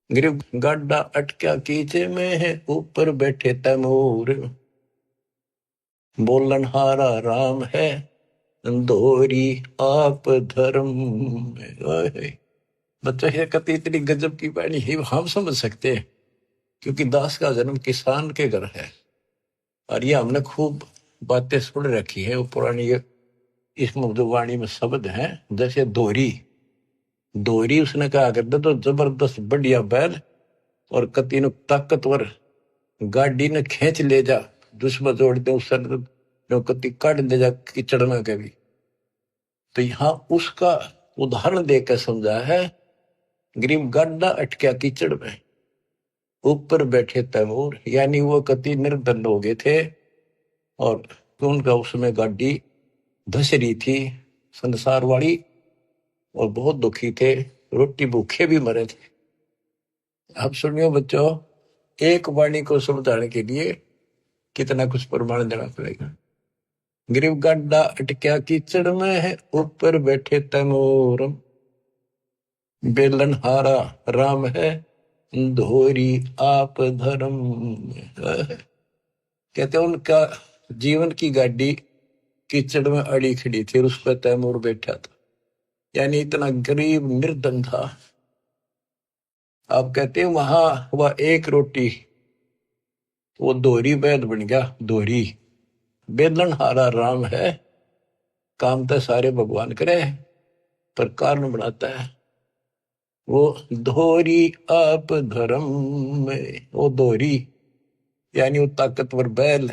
गिर गाडा अटक्या कीचे में है, ऊपर बैठे तैमूर, बोलन हारा राम है, दोहरी आप धर्म। बच्चा ये कति इतनी गजब की बाणी है, हम समझ सकते हैं क्योंकि दास का जन्म किसान के घर है। और ये हमने खूब बातें सुन रखी है, वो पुरानी इस मुग्धवाणी में शब्द हैं, जैसे दोहरी उसने कहा करता तो जबरदस्त बढ़िया बैल और कति न ताकतवर गाड़ी ने खींच ले जा, दुश्मन जोड़ दे उस कति काट दे जा कीचड़ में कभी। तो यहाँ उसका उदाहरण देकर समझा है, गरीब गाड्डा अटक्या कीचड़ में, ऊपर बैठे तैमूर, यानी वो कति निर्धन हो गए थे और उनका उसमें गाड़ी धस रही थी संसार वाली, और बहुत दुखी थे, रोटी भूखे भी मरे थे। अब सुनियो बच्चों, एक वाणी को समझाने के लिए कितना कुछ प्रमाण देना पड़ेगा। गरीब गाड्डा अटक्या कीचड़ में है, ऊपर बैठे तैमूर, बेलन हारा राम है, धोरी आप धर्म। कहते उनका जीवन की गाड़ी कीचड़ में अड़ी खड़ी थी, उस पर तैमूर बैठा था, यानी इतना गरीब निर्धन था। आप कहते हैं वहां वह एक रोटी, वो दोहरी बैल बन गया। दोहरी बेलन हारा राम है, काम तो सारे भगवान करे, पर कारण बनाता है वो धोरी आप धर्म में। वो धोरी यानी वो ताकतवर बैल।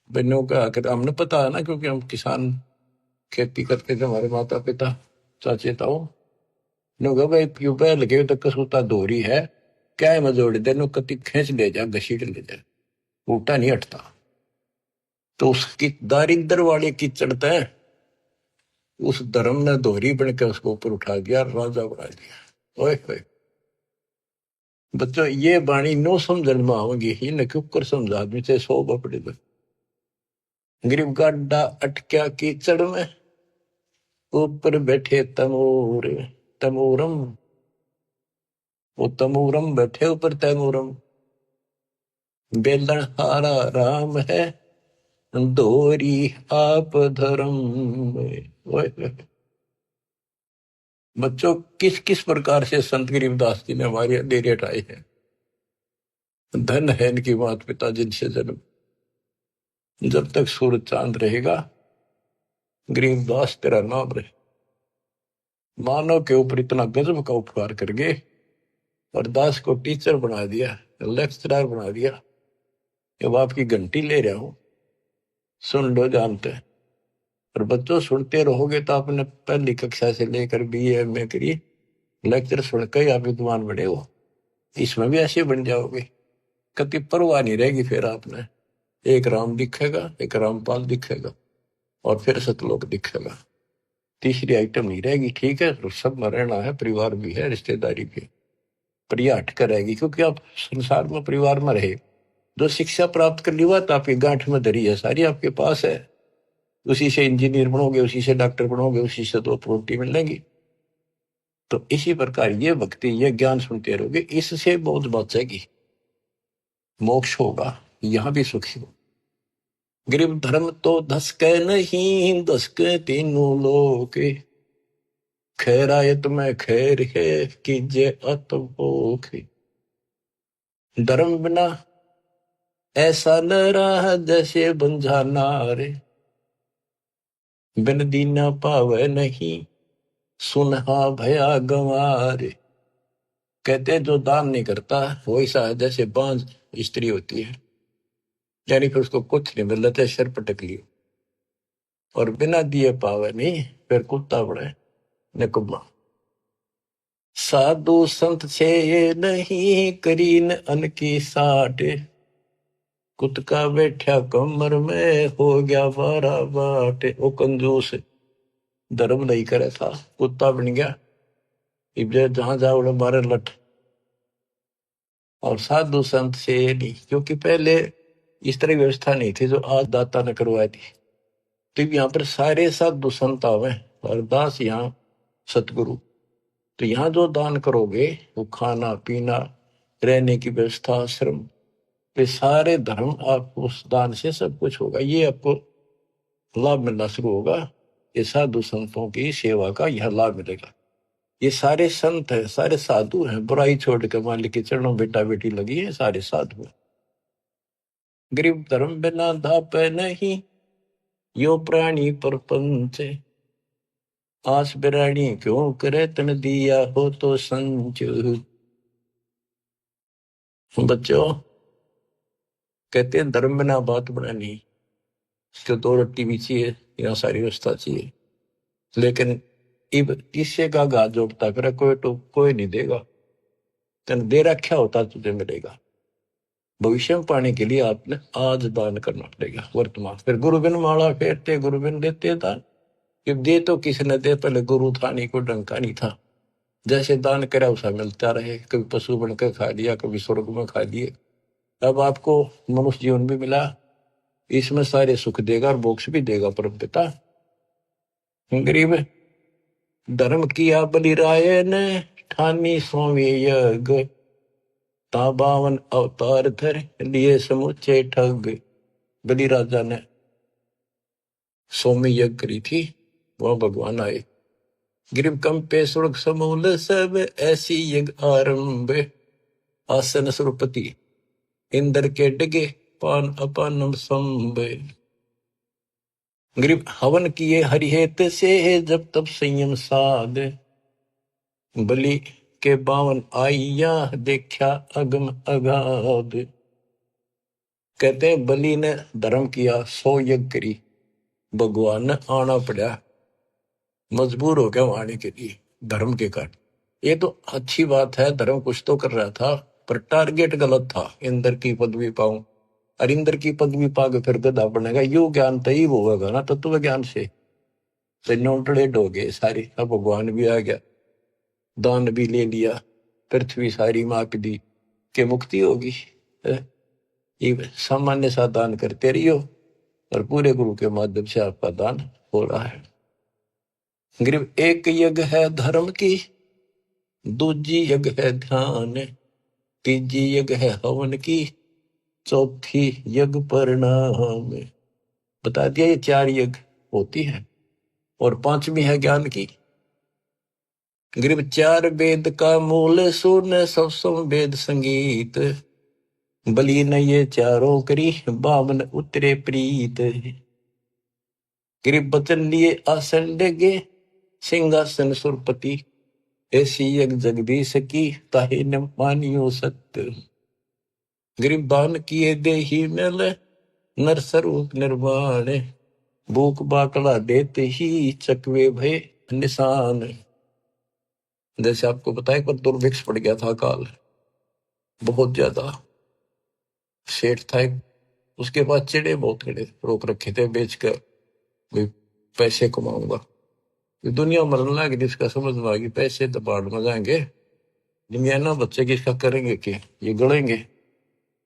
बहनों का हमने पता है ना, क्योंकि हम किसान खेती करते थे, हमारे माता पिता चाचे ताऊ ने भाई क्यों बैल के तो कसूता धोरी है, क्या है मजोड़ देनो कति खींच ले जा, घसीट ले जा, उल्टा नहीं हटता। तो उसकी दारिद्र वाले की चढ़ता है, उस धर्म ने दोहरी बन के उसको ऊपर उठा दिया, राजा बना दिया। ओए होए बच्चों, ये बाणी नो समझन में आओगी, इन्हें क्यों कर समझा आदमी से 100 बपड़े में। गरीब गाड्डा अटक्या कीचड़ में, ऊपर बैठे तमोर तमोरम। वो तमोरम बैठे ऊपर तमोरम, बेलन हारा राम है, दोरी आप धर्म में। ओए होए बच्चों, किस किस प्रकार से संत गरीबदास जी ने हमारी अंधेरी हटाई है। धन है इनकी माता पिता जिनसे जन्म, जब तक सूरज चांद रहेगा गरीबदास तेरा नाम रहे। मानव के ऊपर इतना गजब का उपकार कर गए और दास को टीचर बना दिया, लेक्चरर बना दिया। जब आपकी घंटी ले रहा हूं, सुन लो, जानते हैं। और बच्चों सुनते रहोगे तो आपने पहली कक्षा से लेकर BA में करी, लेक्चर सुनकर ही आप विद्वान बने हो। इसमें भी ऐसे बन जाओगे, कति परवाह नहीं रहेगी। फिर आपने एक राम दिखेगा, एक रामपाल दिखेगा और फिर सतलोक दिखेगा, तीसरी आइटम नहीं रहेगी। ठीक है, सब में रहना है, परिवार भी है, रिश्तेदारी भी है, पर यह हटकर रहेगी, क्योंकि आप संसार में परिवार में रहे। जो शिक्षा प्राप्त कर ली बात आपकी गांठ में धरी है, सारी आपके पास है। उसी से इंजीनियर बनोगे, उसी से डॉक्टर बनोगे, उसी से 2 रोटी मिलेंगी। तो इसी प्रकार ये भक्ति, ये ज्ञान सुनते रहोगे, इससे बहुत बचेगी, मोक्ष होगा, यहां भी सुखी हो। गरीब धर्म तो धसके नहीं, धसके तीनों लोग, खैरायत में खैर है, कीजे अतभोग। धर्म बिना ऐसा न रहा जैसे बंझा नारे, बिन दीना पावे नहीं, सुनहा भया गंवारे। कहते जो दान नहीं करता वो ऐसा है जैसे बांझ स्त्री होती है, यानी फिर उसको कुछ नहीं मिल रहा, सिर पटक लियो। और बिना दिए पावे नहीं, फिर कुत्ता बड़े निकुम्मा। साधु संत छे ये नहीं, करीन अन की साठ, कुत्ता बैठा कमर में, हो गया 12 बाट। वो कंजूस धर्म नहीं करे था, कुत्ता बन गया, इब्जे जहां जाओ मारे लठ। और साधु संत से ये नहीं, क्योंकि पहले इस तरह की व्यवस्था नहीं थी जो आज दाता ने करवाई थी। तो यहाँ पर सारे साधु संत आवे और दास यहाँ सतगुरु। तो यहाँ जो दान करोगे वो खाना पीना, रहने की व्यवस्था, आश्रम, ये सारे धर्म आप उस दान से सब कुछ होगा। ये आपको लाभ मिलना शुरू होगा, ये साधु संतों की सेवा का यह लाभ मिलेगा। ये सारे संत है, सारे साधु हैं, बुराई छोड़ के मालिक के चरणों बेटा बेटी लगी है, सारे साधु हैं। गरीब धर्म बिना धाप नहीं, यो प्राणी परपंच, आस बिरानी क्यों करे तन दिया हो तो संच। बच्चों कहते हैं धर्म बिना बात बनानी, इसको 2 रोटी भी चाहिए, यहाँ सारी व्यवस्था चाहिए, लेकिन इब इससे का घात जोड़ता करे कोई तो कोई नहीं देगा, तेन दे रखा होता तुझे मिलेगा। भविष्य में पाने के लिए आपने आज दान करना पड़ेगा वर्तमान। फिर गुरु बिन माला फेरते, गुरु बिन देते दान। जब दे तो किसी ने दे, पहले गुरु था नहीं, कोई डंका नहीं था, जैसे दान करा उसा मिलता रहे। कभी पशु बनकर खा लिया, कभी स्वर्ग में खा लिए, अब आपको मनुष्य जीवन भी मिला, इसमें सारे सुख देगा और मोक्ष भी देगा परम पिता। गरीब धर्म किया बलिराय ने, ठानी स्वामी यज्ञ, ता 52 अवतार धर लिए समुचे ठग। बलि राजा ने स्वामी यज्ञ करी थी, वह भगवान आए। गिरिव कंपे स्वर्ग समूल सब, ऐसी यज्ञ आरंभ, आसन सुरपति इंद्र के डगे, पान अपानम संभ। गरीब हवन किए हरिहेत से, जब तब संयम साध, बलि के 52 आइया, देखा अगम अगाध। कहते हैं बलि ने धर्म किया, 100 यज्ञ करी, भगवान ने आना पड़ा, मजबूर हो गया आने के लिए धर्म के कारण। ये तो अच्छी बात है, धर्म कुछ तो कर रहा था, पर टारगेट गलत था, इंद्र की पदवी पाऊं। और इंद्र की पदवी पाके फिर गधा बनेगा, यू ज्ञान तय होगा ना तत्व ज्ञान से। तो नोटड़ेड हो गए सारी, अब भगवान भी आ गया, दान भी ले लिया, पृथ्वी सारी माप दी कि मुक्ति होगी। ये सामान्य सा दान करते रहियो और पूरे गुरु के माध्यम से आपका दान हो रहा है। गरीब एक यज्ञ है धर्म की, दूजी यज्ञ है ध्यान, तीजी यज्ञ है हवन की, चौथी यज्ञ परिणाम। बता दिया ये 4 यज्ञ होती है, और 5वीं है ज्ञान की। गरीब 4 वेद का मूल सुन, सब वेद संगीत, बलि न ये चारों करी, 52 उतरे प्रीत। गरीब बचन लिए आसन डेगे, सिंहासन सुरपति, ऐसी यज्ञ जगदीश की, ताहे न मानियो सत्य। गरीब बान किए देही मेल, नर स्वरूप निर्वाण, भूख बाकड़ा देते ही, चकवे भय निशान। जैसे आपको बताया पर दुर्भिक्ष पड़ गया था काल, बहुत ज्यादा। सेठ था एक, उसके पास चिड़े बहुत खड़े रोक रखे थे बेच कर, भाई पैसे कमाऊंगा। दुनिया मरने लगी, जिसका समझ में आ गई पैसे तो बाढ़ में जाएंगे, दुनिया ना बच्चे किसका करेंगे कि ये गड़ेंगे।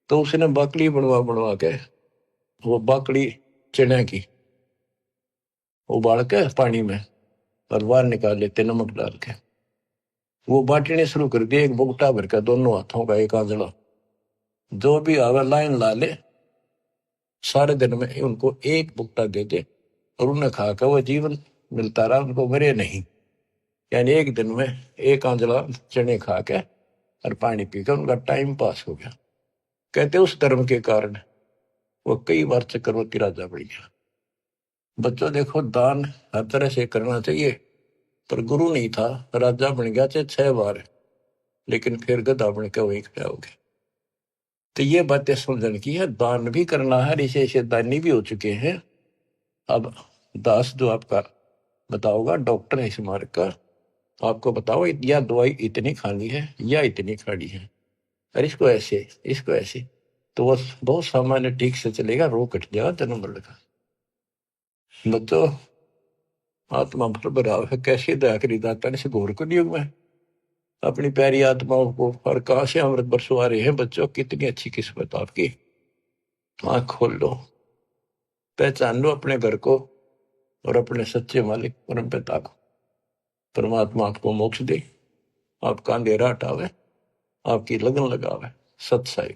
तो उसने बाकड़ी बनवा बनवा के, वो बाकड़ी चने की उबाल के पानी में और बाहर निकाल लेते नमक डाल के, वो बांटने शुरू कर दिए, एक बुगटा भर का दोनों हाथों का, एक आंजला, जो भी आवे लाइन ला ले, सारे दिन में उनको एक बुगटा दे दे, और उन्हें खाकर वो जीवन मिलता रहा, उनको मरे नहीं। यानी एक दिन में एक आंजला चने खा के और पानी पीकर उनका टाइम पास हो गया। कहते उस धर्म के कारण वो कई बार चक्रवर्ती राजा बन गया। बच्चों देखो, दान हर तरह से करना चाहिए, पर गुरु नहीं था, राजा बन गया चाहे 6 बार, लेकिन फिर गधा बन के वही खड़ा हो गया। तो ये बातें समझने की है, दान भी करना है, ऐसे दानी भी हो चुके हैं। अब दास जो आपका बताओगा, डॉक्टर है इस मार्ग का, आपको बताओ या दवाई इतनी खानी है या इतनी खानी है, और इसको ऐसे इसको ऐसे, तो वो बहुत सामान्य ठीक से चलेगा, रोग कट जाएगा जन्म मरण का। बच्चों आत्मा भर भराव है, कैसे दया करी दाता ने, घोर को युग में अपनी प्यारी आत्माओं को, और कहां से अमृत बरसवा रहे हैं। बच्चों कितनी अच्छी किस्मत आपकी, आंख खोल लो, पहचान लो अपने घर को और अपने सच्चे मालिक परम पिता को। परमात्मा आपको मोक्ष दे, आपका अंधेरा हटावे, आपकी लगन लगावे। सत साई।